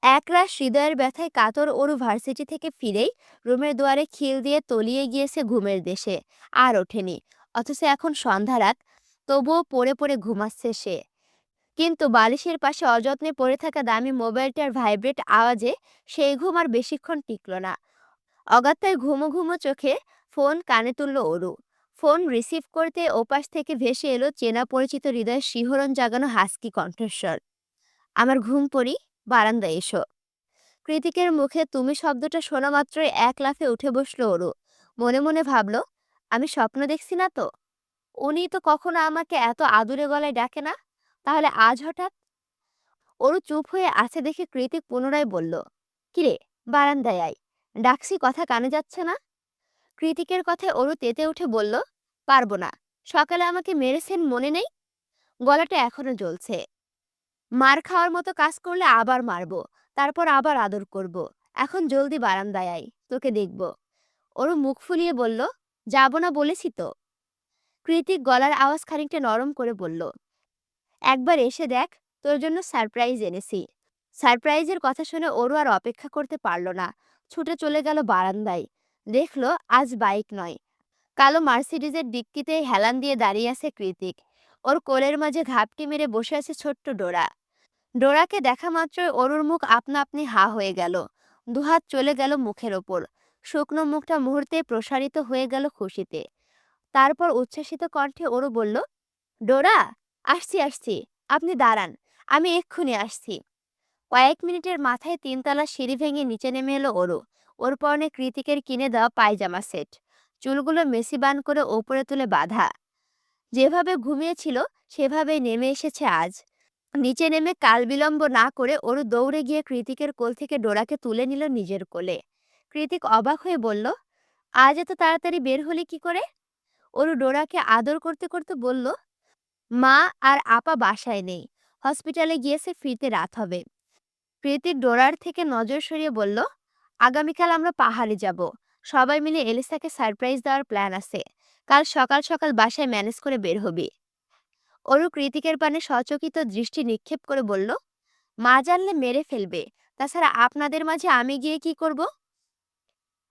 একরাশ হৃদয়ের ব্যথায় কাতর ওরু ভার্সিটি থেকে ফিরেই রুমের দুয়ারে খিল দিয়ে তলিয়ে গিয়েছে ঘুমের দেশে। আর ওঠেনি। অথচ এখন সন্ধ্যা রাত, তবুও পড়ে পড়ে ঘুমাচ্ছে সে। কিন্তু বালিশের পাশে অযত্নে পড়ে থাকা দামি মোবাইলটার ভাইব্রেট আওয়াজে সেই ঘুম আর বেশিক্ষণ টিকল না। অগাত্যায় ঘুমো ঘুমো চোখে ফোন কানে তুলল অরু। ফোন রিসিভ করতে ওপাশ থেকে ভেসে এলো চেনা পরিচিত হৃদয়ের শিহরণ জাগানো হাসকি কণ্ঠস্বর। আমার ঘুম পড়ি, বারান্দায় এসো। কৃতিকের মুখে তুমি শব্দটা শোনা মাত্রই এক লাফে উঠে বসলো অরু। মনে মনে ভাবলো, আমি স্বপ্ন দেখছি না তো? উনি তো কখনো আমাকে এত আদুরে গলায় ডাকে না, তাহলে আজ হঠাৎ? অরু চুপ হয়ে আছে দেখে কৃতিক পুনরায় বলল, কিরে, বারান্দায় আয়, ডাকছি কথা কানে যাচ্ছে না? কৃতিকের কথায় অরু তেতে উঠে বলল, পারবো না। সকালে আমাকে মেরেছেন মনে নেই? গলাটা এখনো জ্বলছে। মার খাওয়ার মতো কাজ করলে আবার মারবো, তারপর আবার আদর করব। এখন জলদি বারান্দায় আয়, তোকে দেখব। ওর মুখ ফুলিয়ে বলল, যাব না বলেছি তো। কৃতিক গলার আওয়াজ খানিকটা নরম করে বলল, একবার এসে দেখ, তোর জন্য সারপ্রাইজ এনেছি। সারপ্রাইজের কথা শুনে ওরও আর অপেক্ষা করতে পারল না। ছুটে চলে গেল বারান্দায়। দেখলো আজ বাইক নয়, কালো মার্সিডিজের ডিক্কিতে হেলান দিয়ে দাঁড়িয়ে আছে কৃতিক। ওর কোলের মাঝে ঘাপটি মেরে বসে আছে ছোট্ট ডোরা। ডোরাকে দেখা মাত্রই অরুর মুখ আপনা আপনি হা হয়ে গেল। দুহাত চলে গেল মুখের ওপর। শুকনো মুখটা মুহূর্তে প্রসারিত হয়ে গেল খুশিতে। তারপর উচ্ছ্বাসিত কণ্ঠে অরু বলল, ডোরা, আসছি আসছি, আপনি দাঁড়ান, আমি এক্ষুনি আসছি। কয়েক মিনিটের মাথায় তিনতলা সিঁড়ি ভেঙে নিচে নেমে এলো অরু। ওর পরনে কৃতিকের কিনে দেওয়া পায়জামা সেট। চুলগুলো মেসি বান করে ওপরে তুলে বাঁধা। যেভাবে ঘুমিয়েছিল সেভাবেই নেমে এসেছে আজ। নিচে নেমে কাল বিলম্ব না করে ওরু দৌড়ে গিয়ে কৃতিকের কোল থেকে ডোরাকে তুলে নিল নিজের কোলে। কৃতিক অবাক হয়ে বলল, আজ এত তাড়াতাড়ি বের হলি কি করে? ওরু ডোরাকে আদর করতে করতে বলল, মা আর আপা বাসায় নেই, হসপিটালে গিয়েছে, ফিরতে রাত হবে। কৃতিক ডোরার থেকে নজর সরিয়ে বলল, আগামীকাল আমরা পাহাড়ে যাব, সবাই মিলে এলিসাকে সারপ্রাইজ দেওয়ার প্ল্যান আছে। কাল সকাল সকাল বাসায় ম্যানেজ করে বের হবি। অরু কৃতিকের পানে সচকিত দৃষ্টি নিক্ষেপ করে বলল, মা জানলে মেরে ফেলবে। তাছাড়া আপনাদের মাঝে আমি গিয়ে কি করব?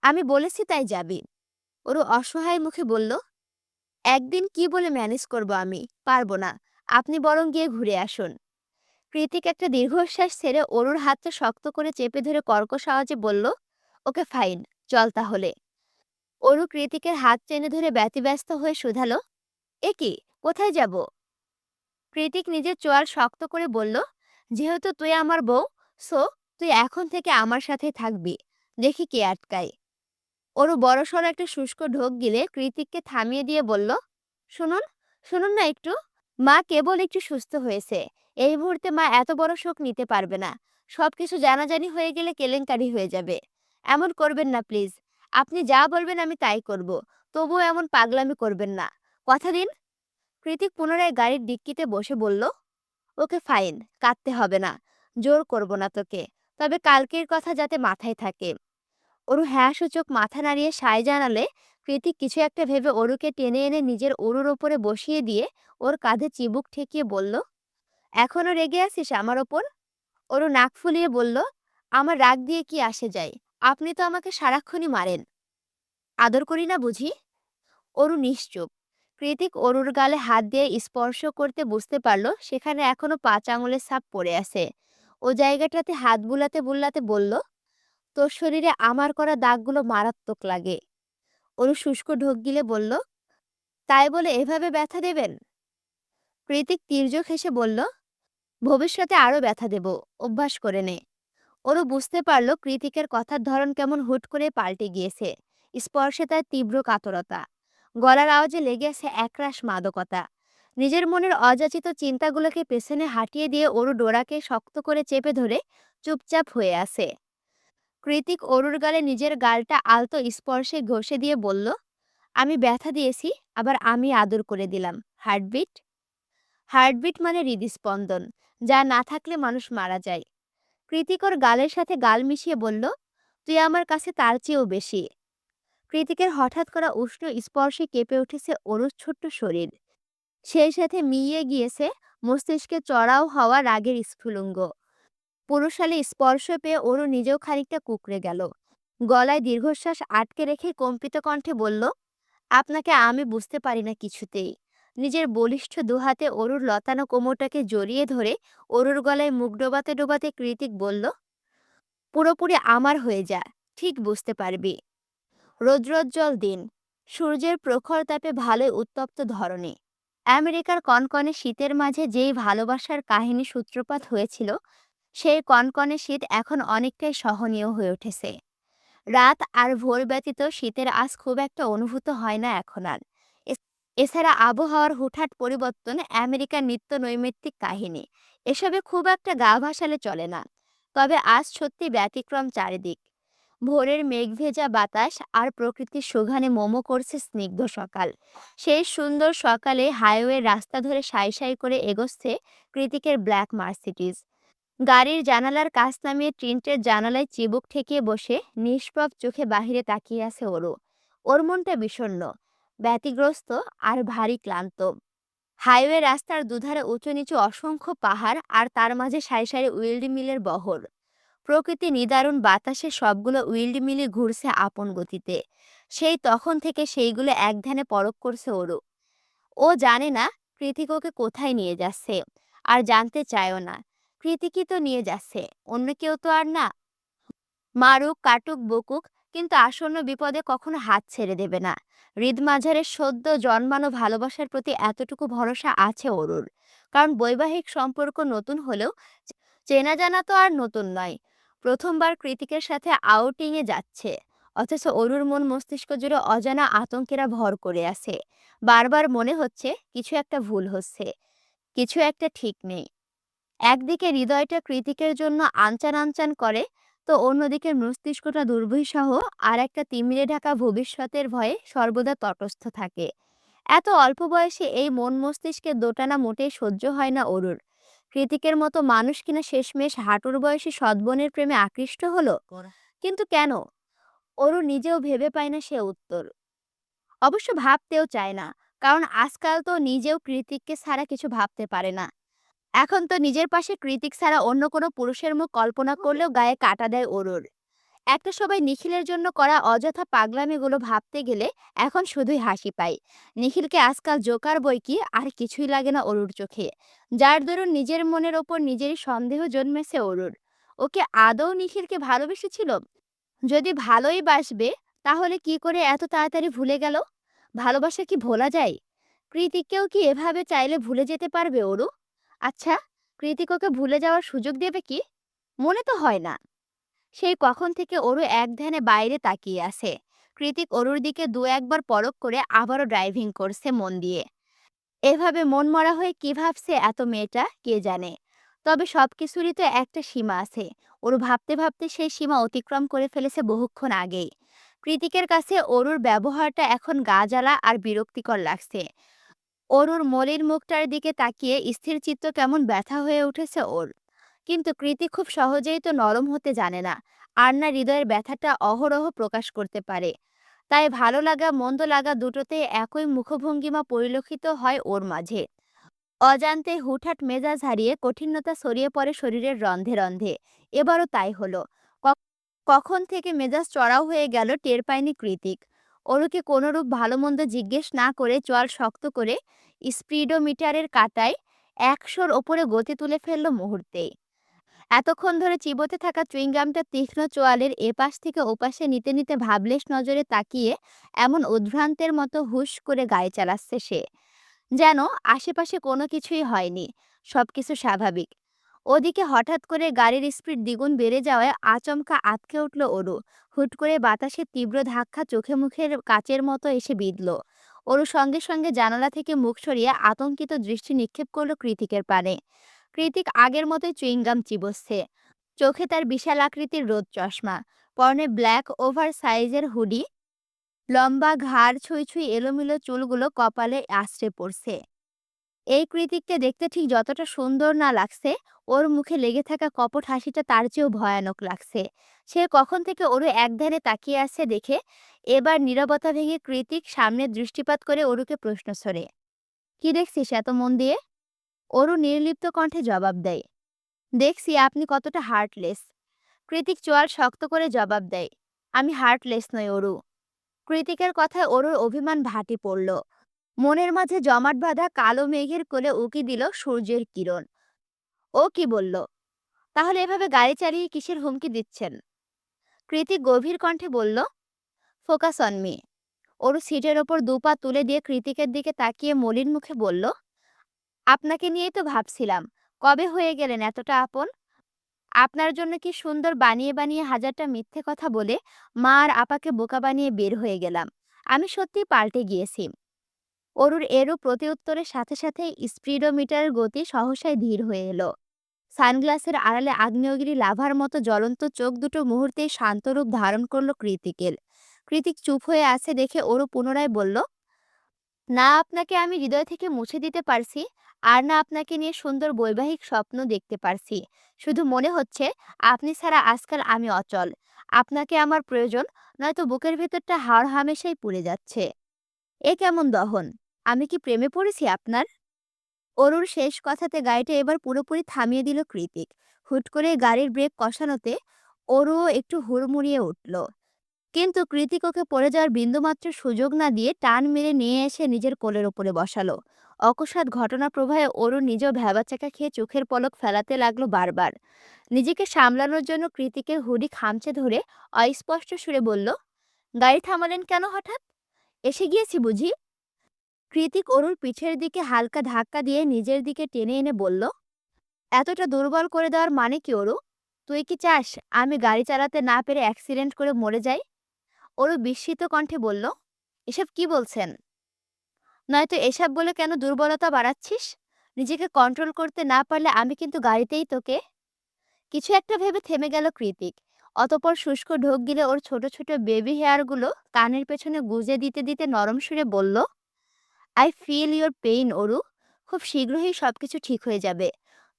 আমি বলেছি তাই যাবি। অরু অসহায় মুখে বলল, একদিন কি বলে ম্যানেজ করব আমি? পারবো না। আপনি বরং গিয়ে ঘুরে আসুন। কৃতিক একটা দীর্ঘশ্বাস ছেড়ে অরুর হাতটা শক্ত করে চেপে ধরে কর্কশ আওয়াজে বলল, ওকে ফাইন, চল তাহলে। অরু কৃতিকের হাত টেনে ধরে ব্যতিব্যস্ত হয়ে শুধালো, এ কি, কোথায় যাব? কৃতিক নিজের চোয়াল শক্ত করে বলল, যেহেতু তুই আমার বউ, সো তুই এখন থেকে আমার সাথেই থাকবি। দেখি কে আটকায়। অরু বড়সড় একটা শুষ্ক ঢোক গিলে কৃতিককে থামিয়ে দিয়ে বলল, শুনুন, শুনুন না একটু। মা কেবল একটু সুস্থ হয়েছে। এই মুহূর্তে মা এত বড় শোক নিতে পারবে না। সবকিছু জানাজানি হয়ে গেলে কেলেঙ্কারি হয়ে যাবে। এমন করবেন না প্লিজ। আপনি যা বলবেন আমি তাই করব। তবুও এমন পাগলামি করবেন না। কথা দিন। কৃতিক পুনরায় গাড়ির ডিক্কিতে বসে বলল, ওকে ফাইন, কাঁদতে হবে না। জোর করব না তোকে। তবে কালকের কথা যাতে মাথায় থাকে। অরু হ্যাঁ সূচক মাথা নাড়িয়ে সায় জানালে কৃতিক কিছু একটা ভেবে অরুকে টেনে এনে নিজের অরুর ওপরে বসিয়ে দিয়ে ওর কাঁধে চিবুক ঠেকিয়ে বলল, এখনো রেগে আছিস আমার ওপর? অরু নাক ফুলিয়ে বলল, আমার রাগ দিয়ে কি আসে যায়? আপনি তো আমাকে সারাক্ষণই মারেন। আদর করি না বুঝি? অরু নিশ্চুপ। কৃতিক অরুর গালে হাত দিয়ে স্পর্শ করতে বুঝতে পারল সেখানে এখনো 5 আঙুলের ছাপ পড়ে আছে। ও জায়গাটাতে হাত বুলাতে বুলাতে বলল, তোর শরীরে আমার করা দাগগুলো মারাত্মক লাগে। অরু শুষ্ক ঢোক গিলে বলল, তাই বলে এভাবে ব্যথা দেবেন? কৃতিক তির্যক হেসে বলল, ভবিষ্যতে আরো ব্যথা দেব, অভ্যাস করে নে। অরু বুঝতে পারল কৃতিকের কথার ধরন কেমন হুট করে পাল্টে গিয়েছে। স্পর্শে তার তীব্র কাতরতা, গলার আওয়াজে লেগে আছে একরাশ মাদকতা। নিজের মনের অযাচিত চিন্তাগুলোকে পেছনে হাঁটিয়ে দিয়ে অরু ডোরাকে শক্ত করে চেপে ধরে চুপচাপ হয়ে আছে। কৃতিক অরুর গালে নিজের গালটা আলতো স্পর্শে ঘষে দিয়ে বলল, আমি ব্যথা দিয়েছি, আবার আমি আদর করে দিলাম। হার্টবিট? হার্টবিট মানে হৃদস্পন্দন, যা না থাকলে মানুষ মারা যায়। কৃতিক ওর গালের সাথে গাল মিশিয়ে বলল, তুই আমার কাছে তার চেয়েও বেশি। কৃতিকের হঠাৎ করা উষ্ণ স্পর্শে কেঁপে উঠেছে অরুর ছোট্ট শরীর। সেই সাথে মিইয়ে গিয়েছে মস্তিষ্কে চড়াও হওয়া রাগের স্ফুলিঙ্গ। পুরুষালী স্পর্শ পেয়ে অরু নিজেও খানিকটা কুঁকড়ে গেল। গলায় দীর্ঘশ্বাস আটকে রেখে কম্পিত কণ্ঠে বলল, আপনাকে আমি বুঝতে পারি না কিছুতেই। নিজের বলিষ্ঠ দুহাতে অরুর লতানো কোমরটাকে জড়িয়ে ধরে অরুর গলায় মুখ ডোবাতে ডোবাতে কৃতিক বলল, পুরোপুরি আমার হয়ে যা, ঠিক বুঝতে পারবি। রৌদ্রোজ্জ্বল দিন, সূর্যের প্রখর তাপে ভালোই উত্তপ্ত ধরনে। আমেরিকার কনকনে শীতের মাঝে যেই ভালোবাসার কাহিনী সূত্রপাত হয়েছিল, সেই কনকনে শীত এখন অনেকটাই সহনীয় হয়ে উঠেছে। রাত আর ভোর ব্যতীত শীতের আঁচ খুব একটা অনুভূত হয় না এখন আর। এছাড়া আবহাওয়ার হুটহাট পরিবর্তন আমেরিকার নিত্য নৈমিত্তিক কাহিনী, এসবে খুব একটা গা ভাসালে চলে না। তবে আজ সত্যি ব্যতিক্রম চারিদিক। ভোরের মেঘভেজা বাতাস আর প্রকৃতির সুঘ্রাণে মোমো করছে স্নিগ্ধ সকাল। সেই সুন্দর সকালে হাইওয়ের রাস্তা ধরে সাই সাই করে এগোচ্ছে কৃতিকের ব্ল্যাক মার্সিডিজ। গাড়ির জানালার কাছ নামিয়ে ট্রিন্টের জানালায় চিবুক ঠেকিয়ে বসে নিষ্পাপ চোখে বাহিরে তাকিয়ে আছে ওরও। ওর মনটা বিষণ্ণ, ব্যতিগ্রস্ত আর ভারী ক্লান্ত। হাইওয়ে রাস্তার দুধারে উঁচু নিচু অসংখ্য পাহাড়, আর তার মাঝে সারি সারি উইল্ড মিলের বহর। প্রকৃতি নিদারুণ বাতাসে সবগুলো উইল্ড মিলই ঘুরছে আপন গতিতে। সেই তখন থেকে সেইগুলো এক ধ্যানে পরখ করছে ওরও। ও জানে না কৃতিক ওকে কোথায় নিয়ে যাচ্ছে, আর জানতে চায়ও না। কৃতিকই তো নিয়ে যাচ্ছে, অন্য কেউ তো আর না। মারুক, কাটুক, বকুক, কিন্তু আসন্ন বিপদে কখনো হাত ছেড়ে দেবে না। হৃদমাঝারের সদ্য জন্মানো ভালোবাসার প্রতি এতটুকু ভরসা আছে অরুর। কারণ বৈবাহিক সম্পর্ক নতুন হলেও চেনা জানা তো আর নতুন নয়। প্রথমবার কৃতিকের সাথে আউটিংয়ে যাচ্ছে, অথচ অরুর মন মস্তিষ্ক জুড়ে অজানা আতঙ্কেরা ভর করে আছে। বারবার মনে হচ্ছে কিছু একটা ভুল হচ্ছে, কিছু একটা ঠিক নেই। একদিকে হৃদয়টা কৃতিকের জন্য আনচান আনচান করে, তো অন্যদিকে মস্তিষ্কটা দুর্বিষহ আর একটা তিমিরে ঢাকা ভবিষ্যতের ভয়ে সর্বদা তটস্থ থাকে। এত অল্প বয়সে এই মন মস্তিষ্কের দোটানা মোটেই সহ্য হয় না অরুর। কৃতিকের মতো মানুষ কিনা শেষমেশ হাঁটুর বয়সী সৎবোনের প্রেমে আকৃষ্ট হলো, কিন্তু কেন? অরু নিজেও ভেবে পায় না সে উত্তর। অবশ্য ভাবতেও চায় না। কারণ আজকাল তো নিজেও কৃতিককে ছাড়া কিছু ভাবতে পারে না। এখন তো নিজের পাশে কৃতিক ছাড়া অন্য কোনো পুরুষের মুখ কল্পনা করলেও গায়ে কাঁটা দেয় অরুর। একটা সময় নিখিলের জন্য করা অযথা পাগলামিগুলো ভাবতে গেলে এখন শুধুই হাসি পায়। নিখিলকে আজকাল জোকার বই কি আর কিছুই লাগে না অরুর চোখে। যার দরুন নিজের মনের ওপর নিজেরই সন্দেহ জন্মেছে অরুর। ওকে আদৌ নিখিলকে ভালোবেসেছিল? যদি ভালোই বাসবে তাহলে কি করে এত তাড়াতাড়ি ভুলে গেল? ভালোবাসা কি ভোলা যায়? কৃতিককেও কি এভাবে চাইলে ভুলে যেতে পারবে অরু? আচ্ছা, কৃতিক ওকে ভুলে যাওয়ার সুযোগ দেবে কি? মনে তো হয় না। সেই কখন থেকে অরু এক ধ্যানে বাইরে তাকিয়ে আছে। কৃতিক অরুর দিকে দু একবার পরখ করে আবারও ড্রাইভিং করছে মন দিয়ে। এভাবে মনমরা হয়ে কি ভাবছে এত মেয়েটা কে জানে। তবে সবকিছুরই তো একটা সীমা আছে। অরু ভাবতে ভাবতে সেই সীমা অতিক্রম করে ফেলেছে বহুক্ষণ আগেই। কৃতিকের কাছে অরুর ব্যবহারটা এখন গা জ্বালা আর বিরক্তিকর লাগছে। অরুর মলিন মুখটার দিকে তাকিয়ে স্থির চিত্ত কেমন ব্যথা হয়ে উঠেছে ওর। কিন্তু কৃতিক খুব সহজেই তো নরম হতে জানে না। আর না হৃদয়ের ব্যথাটা অহরহ প্রকাশ করতে পারে। তাই ভালো লাগা মন্দ লাগা দুটোতেই একই মুখভঙ্গিমা পরিলক্ষিত হয় ওর মাঝে। অজান্তে হুটহাট মেজাজ হারিয়ে কঠিনতা ছড়িয়ে পড়ে শরীরের রন্ধে রন্ধে। এবারও তাই হলো। ক- কখন থেকে মেজাজ চড়াও হয়ে গেল টের পায়নি কৃতিক। ওরকে কোনরূপ ভালো মন্দ জিজ্ঞেস না করে চোয়াল শক্ত করে স্পিডোমিটারের কাঁটায় ১০০-র ওপরে গতি তুলে ফেলল মুহূর্তেই। এতক্ষণ ধরে চিবোতে থাকা চুইংগামটা তীক্ষ্ণ চোয়ালের এপাশ থেকে ওপাশে নিতে নিতে ভাবলেশ নজরে তাকিয়ে এমন উদ্ভ্রান্তের মতো হুশ করে গাড়ি চালাচ্ছে সে, যেন আশেপাশে কোনো কিছুই হয়নি, সবকিছু স্বাভাবিক। ওদিকে হঠাৎ করে গাড়ির স্পিড দ্বিগুণ বেড়ে যাওয়ায় আচমকা আঁতকে উঠল অরু। হুট করে বাতাসের তীব্র ধাক্কা চোখে মুখের কাচের মতো এসে বিঁধল। অরু সঙ্গে সঙ্গে জানালা থেকে মুখ সরিয়ে আতঙ্কিত দৃষ্টি নিক্ষেপ করলো কৃতিকের পানে। কৃতিক আগের মতোই চুইংগাম চিবোচ্ছে। চোখে তার বিশাল আকৃতির রোদ চশমা, পরনে ব্ল্যাক ওভার সাইজের হুডি, লম্বা ঘাড় ছুঁই ছুঁই এলোমেলো চুলগুলো কপালে আছড়ে পড়ছে। এই কৃতিককে দেখতে ঠিক যতটা সুন্দর না লাগছে, ওর মুখে লেগে থাকা কপট হাসিটা তার চেয়েও ভয়ানক লাগছে। সে কখন থেকে ওরু একধারে তাকিয়ে আছে দেখে এবার নীরবতা ভেঙে কৃতিক সামনে দৃষ্টিপাত করে অরুকে প্রশ্ন ছড়ে, কি দেখছিস এত মন দিয়ে? অরু নির্লিপ্ত কণ্ঠে জবাব দেয়, দেখছি আপনি কতটা হার্টলেস। কৃতিক চোয়াল শক্ত করে জবাব দেয়, আমি হার্টলেস নই অরু। কৃতিকের কথায় অরুর অভিমান ভাটি পড়ল। মনের মাঝে জমাট বাঁধা কালো মেঘের কোলে উকি দিল সূর্যের কিরণ। ও কি বলল? তাহলে এভাবে গাড়ি চালিয়ে কিসের হুমকি দিচ্ছেন? কৃতিক গভীর কণ্ঠে বলল, ফোকাস অন মি। অরু সিটের ওপর দুপা তুলে দিয়ে কৃতিকের দিকে তাকিয়ে মলিন মুখে বলল, আপনাকে নিয়েই তো ভাবছিলাম, কবে হয়ে গেলেন এতটা আপন? আপনার জন্য কি সুন্দর বানিয়ে বানিয়ে হাজারটা মিথ্যে কথা বলে মা আর আপাকে বোকা বানিয়ে বের হয়ে গেলাম। আমি সত্যিই পাল্টে গিয়েছি। অরুর এরূপ প্রতিউত্তরের সাথে সাথে স্পিডোমিটারের গতি সহসাই ধীর হয়ে এলো। সানগ্লাসের আড়ালে আগ্নেয়গিরি লাভার মতো জ্বলন্ত চোখ দুটো মুহূর্তেই শান্তরূপ ধারণ করলো কৃতিকের। কৃতিক চুপ হয়ে আছে দেখে অরু পুনরায় বলল, না আপনাকে আমি হৃদয় থেকে মুছে দিতে পারছি, আর না আপনাকে নিয়ে সুন্দর বৈবাহিক স্বপ্ন দেখতে পারছি। শুধু মনে হচ্ছে আপনি ছাড়া আজকাল আমি অচল। আপনাকে আমার প্রয়োজন, নয়তো বুকের ভেতরটা হাড় হামেশাই পুড়ে যাচ্ছে। এ কেমন দহন? আমি কি প্রেমে পড়েছি আপনার? অরুর শেষ কথাতে গাড়িটা এবার পুরোপুরি থামিয়ে দিল কৃতিক। হুট করে গাড়ির ব্রেক কষানোতে অরুও একটু হুড়মুড়িয়ে উঠল। কিন্তু কৃতিক ওকে পড়ে যাওয়ার বিন্দুমাত্র সুযোগ না দিয়ে টান মেরে নিয়ে এসে নিজের কোলের ওপরে বসালো। অকস্মাৎ ঘটনা প্রবাহে অরু নিজেও ভ্যাবাচাকা খেয়ে চোখের পলক ফেলাতে লাগলো বারবার। নিজেকে সামলানোর জন্য কৃতিকের হুডি খামচে ধরে অস্পষ্ট সুরে বলল, গাড়ি থামালেন কেন হঠাৎ? এসে গিয়েছি বুঝি? কৃতিক অরুর পিঠের দিকে হালকা ধাক্কা দিয়ে নিজের দিকে টেনে এনে বলল, এতটা দুর্বল করে দেওয়ার মানে কি অরু? তুই কি চাস আমি গাড়ি চালাতে না পেরে অ্যাক্সিডেন্ট করে মরে যাই? অরু বিস্মিত কণ্ঠে বলল, এসব কি বলছেন? নয়তো এসব বলে কেন দুর্বলতা বাড়াচ্ছিস? নিজেকে কন্ট্রোল করতে না পারলে আমি কিন্তু গাড়িতেই তোকে। কিছু একটা ভেবে থেমে গেল কৃতিক। অতপর শুষ্ক ঢোক গিলে ওর ছোট ছোট বেবি হেয়ারগুলো কানের পেছনে গুজে দিতে দিতে নরম সুরে বলল, I feel your pain Aru. খুব শীঘ্রই সবকিছু ঠিক হয়ে যাবে।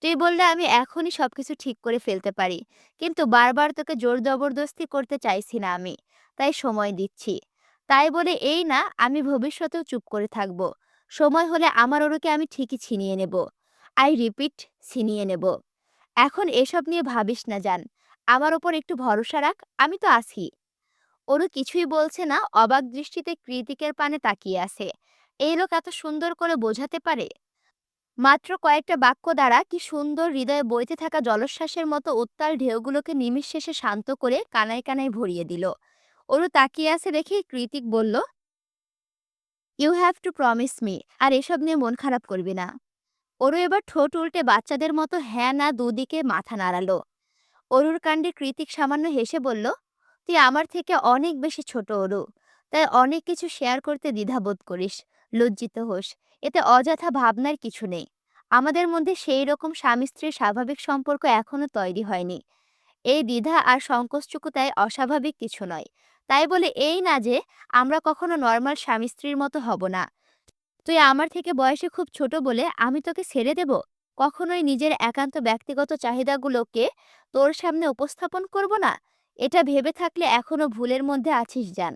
তুই বললে আমি এখনই সবকিছু ঠিক করে ফেলতে পারি। কিন্তু বারবার তোকে জোর জবরদস্তি করতে চাইছি না আমি। তাই সময় দিচ্ছি। তাই বলে এই না আমি ভবিষ্যতেও চুপ করে থাকব। সময় হলে আমার ওরকে আমি ঠিকই ছিনিয়ে নেব। আই রিপিট, ছিনিয়ে নেব। এখন এসব নিয়ে ভাবিস না জান। আমার ওপর একটু ভরসা রাখ, আমি তো আছি। ওরও কিছুই বলছে না, অবাক দৃষ্টিতে কৃতিকের পানে তাকিয়ে আছে। এই লোক এত সুন্দর করে বোঝাতে পারে। মাত্র কয়েকটা বাক্য দ্বারা কি সুন্দর হৃদয়ে বইতে থাকা জলোচ্ছ্বাসের মতো উত্তাল ঢেউগুলোকে নিমিষেষে শান্ত করে কানায় কানায় ভরিয়ে দিল। ওরও তাকিয়ে আছে দেখে কৃতিক বলল, you have to promise me, আর এসব নিয়ে মন খারাপ করবি না। ওরও এবার ঠোঁট উল্টে বাচ্চাদের মতো হ্যাঁ না দুদিকে মাথা নাড়ালো। অরুর কাণ্ডে কৃতিক সামান্য হেসে বলল, তুই আমার থেকে অনেক বেশি ছোট অরু, তাই অনেক কিছু শেয়ার করতে দ্বিধাবোধ করিস, লজ্জিত হোস। এতে অযথা ভাবনার কিছু নেই। আমাদের মধ্যে সেই রকম স্বামী স্ত্রীর স্বাভাবিক সম্পর্ক এখনো তৈরি হয়নি। এই দ্বিধা আর সংকোচটুকুতায় অস্বাভাবিক কিছু নয়। তাই বলে এই না যে আমরা কখনো নর্মাল স্বামী স্ত্রীর মতো হব না। তুই আমার থেকে বয়সে খুব ছোট বলে আমি তোকে ছেড়ে দেব? কখনোই নিজের একান্ত ব্যক্তিগত চাহিদাগুলোকে তোর সামনে উপস্থাপন করব না। এটা ভেবে থাকলে এখনো ভুলের মধ্যে আছিস জান।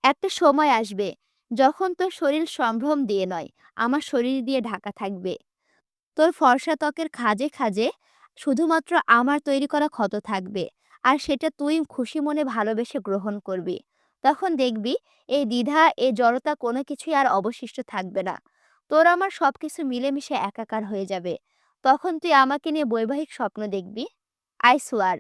একটা সময় আসবে যখন তোর শরীর সম্ভ্রম দিয়ে নয়, আমার শরীর দিয়ে ঢাকা থাকবে। তোর ফর্সা ত্বকের খাঁজে খাঁজে শুধুমাত্র আমার তৈরি করা ক্ষত থাকবে। আর সেটা তুই খুশি মনে ভালোবেসে গ্রহণ করবি। তখন দেখবি এই দ্বিধা, এই জড়তা কোনো কিছুই আর অবশিষ্ট থাকবে না। তোর আমার সবকিছু মিলেমিশে একাকার হয়ে যাবে। তখন তুই আমাকে নিয়ে বৈবাহিক স্বপ্ন দেখবি। I swear.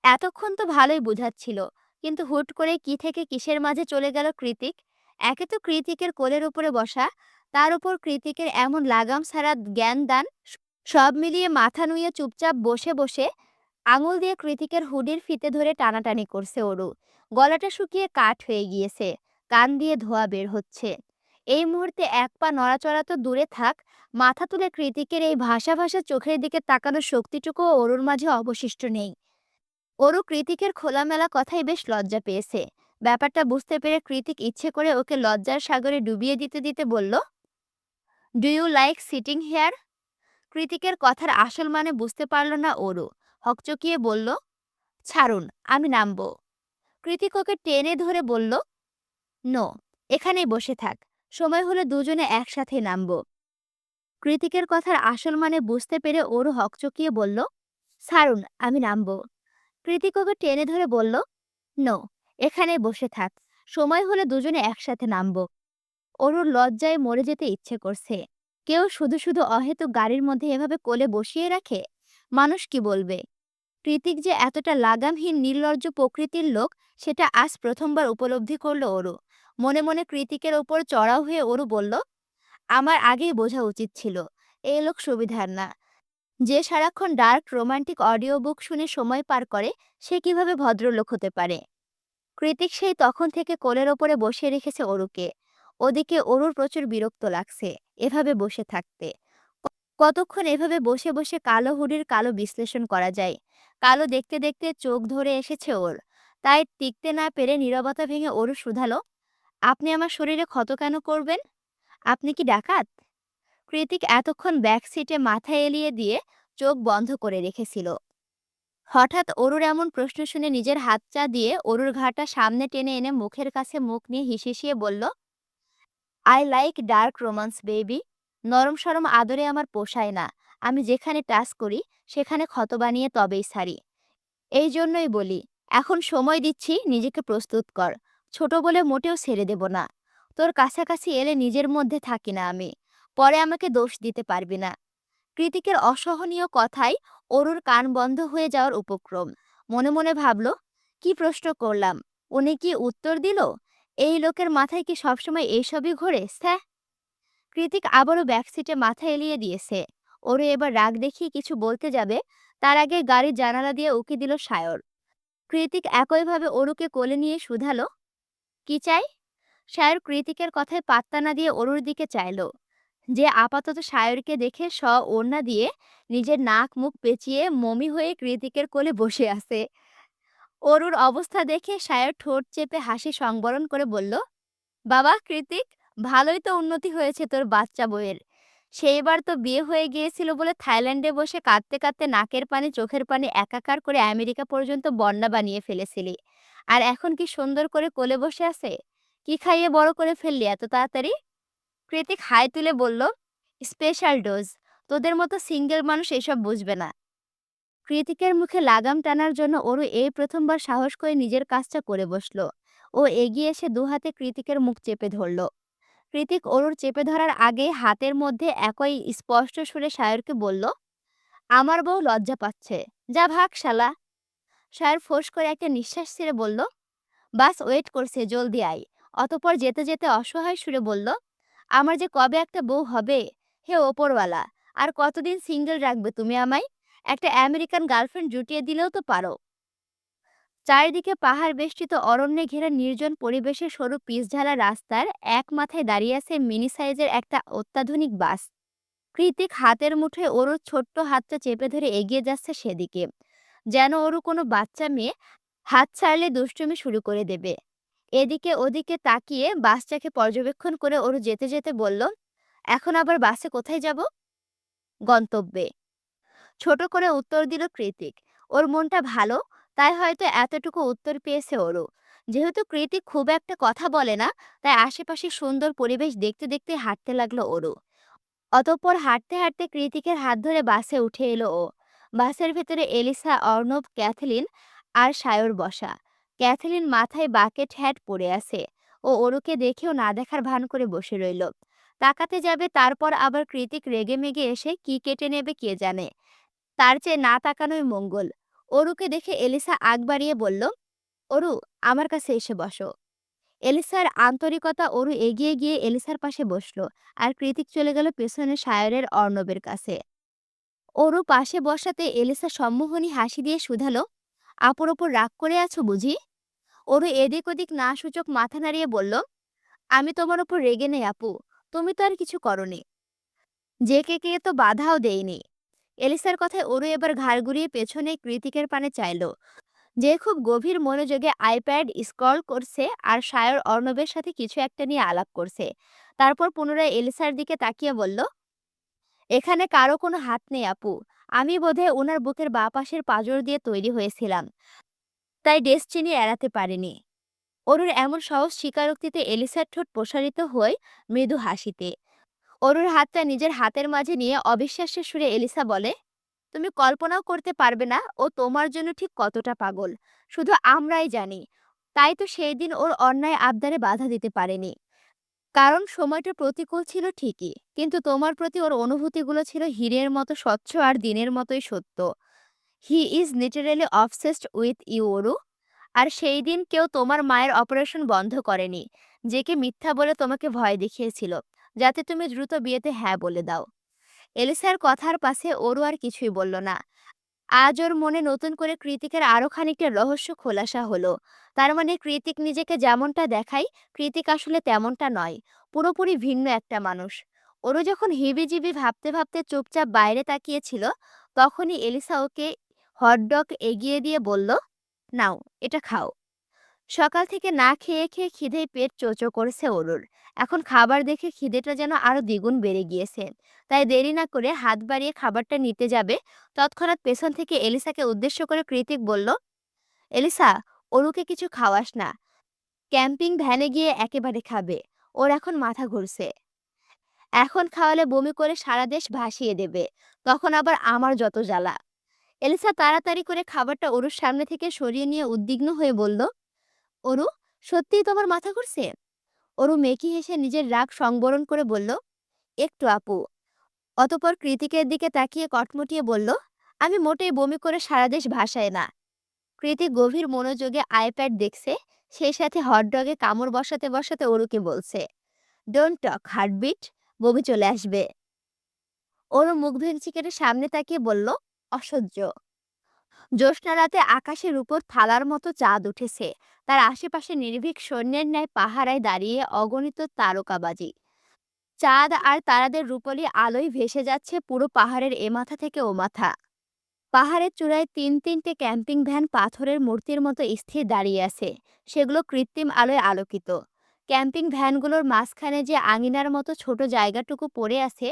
এতক্ষণ তো ভালোই বুঝাচ্ছিল, কিন্তু হুট করে কি থেকে কিসের মাঝে চলে গেল কৃতিক। একে তো কৃতিকের কোলের উপরে বসা, তার উপর কৃতিকের এমন লাগাম ছাড়া জ্ঞান দান, সব মিলিয়ে মাথা নুয়ে চুপচাপ বসে বসে আঙুল দিয়ে কৃতিকের হুডির ফিতে ধরে টানাটানি করছে অরু। গলাটা শুকিয়ে কাঠ হয়ে গিয়েছে, কান দিয়ে ধোঁয়া বের হচ্ছে। এই মুহূর্তে এক পা নড়াচড়া তো দূরে থাক, মাথা তুলে কৃতিকের এই ভাষা ভাষা চোখের দিকে তাকানোর শক্তিটুকুও অরুর মাঝে অবশিষ্ট নেই। ওরও কৃতিকের খোলামেলা কথায় বেশ লজ্জা পেয়েছে। ব্যাপারটা বুঝতে পেরে কৃতিক ইচ্ছে করে ওকে লজ্জার সাগরে ডুবিয়ে দিতে দিতে বলল, do you like sitting here? কৃতিকের কথার আসল মানে বুঝতে পারল না ওরও। হকচকিয়ে বলল, ছাড়ুন, আমি নামবো। কৃতিক ওকে টেনে ধরে বলল, নো, এখানেই বসে থাক। সময় হলে দুজনে একসাথে নামবো। কৃতিকের কথার আসল মানে বুঝতে পেরে ওরও হকচকিয়ে বলল, ছাড়ুন, আমি নামবো। কৃতিক ওকে টেনে ধরে বলল, নো, এখানেই বসে থাক। সময় হলে দুজনে একসাথে নামবো। অরুর লজ্জায় মরে যেতে ইচ্ছে করছে। কেউ শুধু শুধু অহেতুক গাড়ির মধ্যে এভাবে কোলে বসিয়ে রাখে? মানুষ কি বলবে? কৃতিক যে এতটা লাগামহীন নির্লজ্জ প্রকৃতির লোক, সেটা আজ প্রথমবার উপলব্ধি করল অরু। মনে মনে কৃতিকের ওপর চড়াও হয়ে অরু বলল, আমার আগেই বোঝা উচিত ছিল এই লোক সুবিধার না। যে সারাক্ষণ ডার্ক রোমান্টিক অডিও বুক শুনে সময় পার করে, সে কিভাবে ভদ্রলোক হতে পারে? কৃতিক সেই তখন থেকে কোলের ওপরে বসিয়ে রেখেছে অরুকে। ওদিকে অরুর প্রচুর বিরক্ত লাগছে এভাবে বসে থাকতে। কতক্ষণ এভাবে বসে বসে কালো হুডির কালো বিশ্লেষণ করা যায়? কালো দেখতে দেখতে চোখ ধরে এসেছে ওর। তাই টিকতে না পেরে নীরবতা ভেঙে অরু শুধালো, আপনি আমার শরীরে ক্ষত কেন করবেন? আপনি কি ডাকাত? কৃতিক এতক্ষণ ব্যাক সিটে মাথা এলিয়ে দিয়ে চোখ বন্ধ করে রেখেছিল। হঠাৎ অরুর এমন প্রশ্ন শুনে নিজের হাতটা দিয়ে অরুর ঘাড়টা সামনে টেনে এনে মুখের কাছে মুখ নিয়ে হিসিয়ে বলল, I like dark romance baby. নরম সরম আদরে আমার পোষায় না। আমি যেখানে টাচ করি সেখানে ক্ষত বানিয়ে তবেই ছাড়ি। এই জন্যই বলি, এখন সময় দিচ্ছি, নিজেকে প্রস্তুত কর। ছোট বলে মোটেও ছেড়ে দেব না। তোর কাছাকাছি এলে নিজের মধ্যে থাকি না আমি। পরে আমাকে দোষ দিতে পারবি না। কৃতিকের অসহনীয় কথায় অরুর কান বন্ধ হয়ে যাওয়ার উপক্রম। মনে মনে ভাবল, কি প্রশ্ন করলাম, উনি কি উত্তর দিল? এই লোকের মাথায় কি সবসময় এইসবই ঘোরে? স্যাঁ। কৃতিক আবারও ব্যাকসিটে মাথা এলিয়ে দিয়েছে। ওরে এবার রাগ দেখিয়ে কিছু বলতে যাবে, তার আগে গাড়ির জানালা দিয়ে উকি দিল সায়র। কৃতিক একইভাবে অরুকে কোলে নিয়ে শুধালো, কি চাই? সায়র কৃতিকের কথায় পাত্তা না দিয়ে অরুর দিকে চাইল, যে আপাতত সায়রকে দেখে ওড়না দিয়ে নিজের নাক মুখ পেঁচিয়ে মমি হয়ে কৃতিকের কোলে বসে আছে। অরুর অবস্থা দেখে সায়র ঠোঁট চেপে হাসি সংবরণ করে বলল, বাবা কৃতিক, ভালোই তো উন্নতি হয়েছে তোর বাচ্চা বউয়ের। সেইবার তো বিয়ে হয়ে গিয়েছিল বলে থাইল্যান্ডে বসে কাঁদতে কাঁদতে নাকের পানি চোখের পানি একাকার করে আমেরিকা পর্যন্ত বন্যা বানিয়ে ফেলেছিলি। আর এখন কি সুন্দর করে কোলে বসে আছে? কি খাইয়ে বড় করে ফেললি এত তাড়াতাড়ি? কৃতিক হাই তুলে বলল, স্পেশাল ডোজ। তোদের মতো সিঙ্গেল মানুষ এসব বুঝবে না। কৃতিকের মুখে লাগাম টানার জন্য ওরু এই প্রথমবার সাহস করে নিজের কাজটা করে বসলো। ও এগিয়ে এসে দুহাতে কৃতিকের মুখ চেপে ধরল। কৃতিক অরুর চেপে ধরার আগে হাতের মধ্যে একই স্পষ্ট সুরে সায়রকে বলল, আমার বউ লজ্জা পাচ্ছে, যা ভাগ শালা। সায়র ফোঁস করে একটা নিঃশ্বাস ছেড়ে বলল, বাস ওয়েট করছে, জলদি আয়। অতপর যেতে যেতে অসহায় সুরে বলল, আমার যে কবে একটা বউ হবে, হে ওপরওয়ালা, আর কতদিন সিঙ্গেল রাখবে তুমি আমায়? একটা আমেরিকান গার্লফ্রেন্ড জুটিয়ে দিলেও তো পারো। চারিদিকে পাহাড় বেষ্টিত অরণ্যে ঘেরা নির্জন পরিবেশে সরু পিচঢালা রাস্তার এক মাথায় দাঁড়িয়ে আছে মিনি সাইজের একটা অত্যাধুনিক বাস। কৃতিক হাতের মুঠোয় ওরুর ছোট্ট হাতটা চেপে ধরে এগিয়ে যাচ্ছে সেদিকে, যেন ওরু কোনো বাচ্চা মেয়ে হাত ছাড়লে দুষ্টুমি শুরু করে দেবে। এদিকে ওদিকে তাকিয়ে বাসটাকে পর্যবেক্ষণ করে ওরু যেতে যেতে বলল, এখন আবার বাসে কোথায় যাব? গন্তব্যে। ছোট করে উত্তর দিল কৃতিক। ওর মনটা ভালো, তাই হয়তো এতটুকু উত্তর পেয়েছে ওরও। যেহেতু কৃতিক খুব একটা কথা বলে না, তাই আশেপাশে সুন্দর পরিবেশ দেখতে দেখতে হাঁটতে লাগলো ওরও। অতঃপর হাঁটতে হাঁটতে কৃতিকের হাত ধরে বাসে উঠে এলো ও। বাসের ভেতরে এলিসা, অর্ণব, ক্যাথলিন আর সায়র বসা। ক্যাথলিন মাথায় বাকেট হ্যাট পরে আছে। ও ওরুকে দেখেও না দেখার ভান করে বসে রইল। তাকাতে যাবে, তারপর আবার কৃতিক রেগে মেগে এসে কি কেটে নেবে কে জানে। তার চেয়ে না তাকানোই মঙ্গল। অরুকে দেখে এলিসা আগ বাড়িয়ে বলল, অরু, আমার কাছে এসে বসো। এলিসার আন্তরিকতা অরু এগিয়ে গিয়ে এলিসার পাশে বসলো। আর কৃতিক চলে গেল পেছনে সায়রের অর্ণবের কাছে। অরু পাশে বসাতে এলিসা সম্মোহনী হাসি দিয়ে শুধালো, আপুর ওপর রাগ করে আছো বুঝি? অরু এদিক ওদিক না সূচক মাথা নাড়িয়ে বলল, আমি তোমার ওপর রেগে নেই আপু, তুমি তো আর কিছু করনি। যে কে তো বাধাও দেয়নি। এলিসার কথায় অরু এবার ঘাড় ঘুরিয়ে পেছনে কৃতিকের পানে চাইল, যে খুব গভীর মনোযোগে আইপ্যাড স্ক্রল করছে আর সায়র অর্ণবের সাথে কিছু একটা নিয়ে আলাপ করছে। তারপর পুনরায় এলিসার দিকে তাকিয়ে বলল, এখানে কারো কোনো হাত নেই আপু। আমি বোধহয় ওনার বুকের বাঁ পাশের পাঁজর দিয়ে তৈরি হয়েছিলাম, তাই ডেস্টিনি এড়াতে পারিনি। অরুর এমন সহজ স্বীকারোক্তিতে এলিসার ঠোঁট প্রসারিত হয় মৃদু হাসিতে। অরুর হাতটা নিজের হাতের মাঝে নিয়ে অবিশ্বাস্যের সুরে এলিসা বলে, তুমি কল্পনাও করতে পারবে না ও তোমার জন্য ঠিক কতটা পাগল। শুধু আমরাই জানি। তাই তো সেই দিন ওর অন্যায় আবদারে বাধা দিতে পারেনি। কারণ সময়টা প্রতিকূল ছিল ঠিকই, কিন্তু তোমার প্রতি ওর অনুভূতিগুলো ছিল হীরের মতো স্বচ্ছ আর দিনের মতোই সত্য। He is literally obsessed with you Oru. আর সেই দিন কেউ তোমার মায়ের অপারেশন বন্ধ করেনি, যে কে মিথ্যা বলে তোমাকে ভয় দেখিয়েছিল, যাতে তুমি দ্রুত বিয়েতে হ্যাঁ বলে দাও। এলিসার কথার পাশে ওরু আর কিছুই বলল না। আজ ওর মনে নতুন করে কৃতিকের আরো খানিকটা রহস্য খোলাসা হলো। তার মানে কৃতিক নিজেকে যেমনটা দেখায়, কৃতিক আসলে তেমনটা নয়। পুরোপুরি ভিন্ন একটা মানুষ। ওরও যখন হিবিজিবি ভাবতে ভাবতে চুপচাপ বাইরে তাকিয়েছিল, তখনই এলিসা ওকে হটডগ এগিয়ে দিয়ে বলল, নাও, এটা খাও। সকাল থেকে না খেয়ে খেয়ে খিদেয় পেট চোচো করেছে অরুর। এখন খাবার দেখে খিদেটা যেন আরো দ্বিগুণ বেড়ে গিয়েছে। তাই দেরি না করে হাত বাড়িয়ে খাবারটা নিতে যাবে, তৎক্ষণাৎ পেছন থেকে এলিসাকে উদ্দেশ্য করে কৃতিক বলল, এলিসা, অরুকে কিছু খাওয়াস না। ক্যাম্পিং ভ্যানে গিয়ে একেবারে খাবে। ওর এখন মাথা ঘুরছে। এখন খাওয়ালে বমি করে সারা দেশ ভাসিয়ে দেবে। তখন আবার আমার যত জ্বালা। এলিসা তাড়াতাড়ি করে খাবারটা অরুর সামনে থেকে সরিয়ে নিয়ে উদ্বিগ্ন হয়ে বলল, অরু, সত্যিই তোমার মাথা ঘুরছে? অরু মেকি হেসে নিজের রাগ সংবরণ করে বলল, একটু আপু। অতপর কৃতিকের দিকে তাকিয়ে কটমটিয়ে বলল, আমি মোটেই বমি করে সারা দেশ ভাসায় না। কৃতিক গভীর মনোযোগে আইপ্যাড দেখছে, সেই সাথে হটডগে কামড় বসাতে বসাতে অরুকে বলছে, ডোন্ট টক হার্টবিট, বমি চলে আসবে। অরু মুখ ভেঙচি কেটে সামনে তাকিয়ে বলল, অসহ্য। জ্যোৎস্না রাতে আকাশের উপর থালার মতো চাঁদ উঠেছে। তার আশেপাশে নির্ভীক সৈন্যের ন্যায় পাহারায় দাঁড়িয়ে অগণিত তারকাবাজি। চাঁদ আর তারাদের রূপলি আলোয় ভেসে যাচ্ছে পুরো পাহাড়ের এ মাথা থেকে ও মাথা। পাহাড়ের চূড়ায় তিন তিনটে ক্যাম্পিং ভ্যান পাথরের মূর্তির মতো স্থির দাঁড়িয়ে আছে। সেগুলো কৃত্রিম আলোয় আলোকিত। ক্যাম্পিং ভ্যানগুলোর মাঝখানে যে আঙিনার মতো ছোট জায়গাটুকু পড়ে আছে,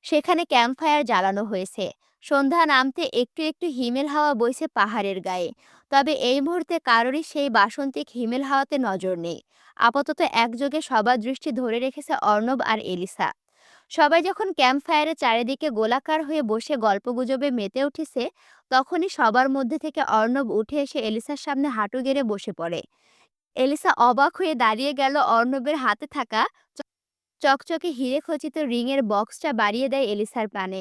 সেখানে ক্যাম্প ফায়ার জ্বালানো হয়েছে। সন্ধ্যা নামতে একটু একটু হিমেল হাওয়া বইছে পাহাড়ের গায়ে। তবে এই মুহূর্তে কারোরই সেই বাসন্তিক হিমেল হাওয়াতে নজর নেই। আপাতত একযোগে সবার দৃষ্টি ধরে রেখেছে অর্ণব আর এলিসা। সবাই যখন ক্যাম্প ফায়ারের চারিদিকে গোলাকার হয়ে বসে গল্পগুজবে মেতে উঠেছে, তখনই সবার মধ্যে থেকে অর্ণব উঠে এসে এলিসার সামনে হাঁটু গেড়ে বসে পড়ে। এলিসা অবাক হয়ে দাঁড়িয়ে গেল। অর্ণবের হাতে থাকা চকচকে হিরে খচিত রিংয়ের বক্সটা বাড়িয়ে দেয় এলিসার পানে।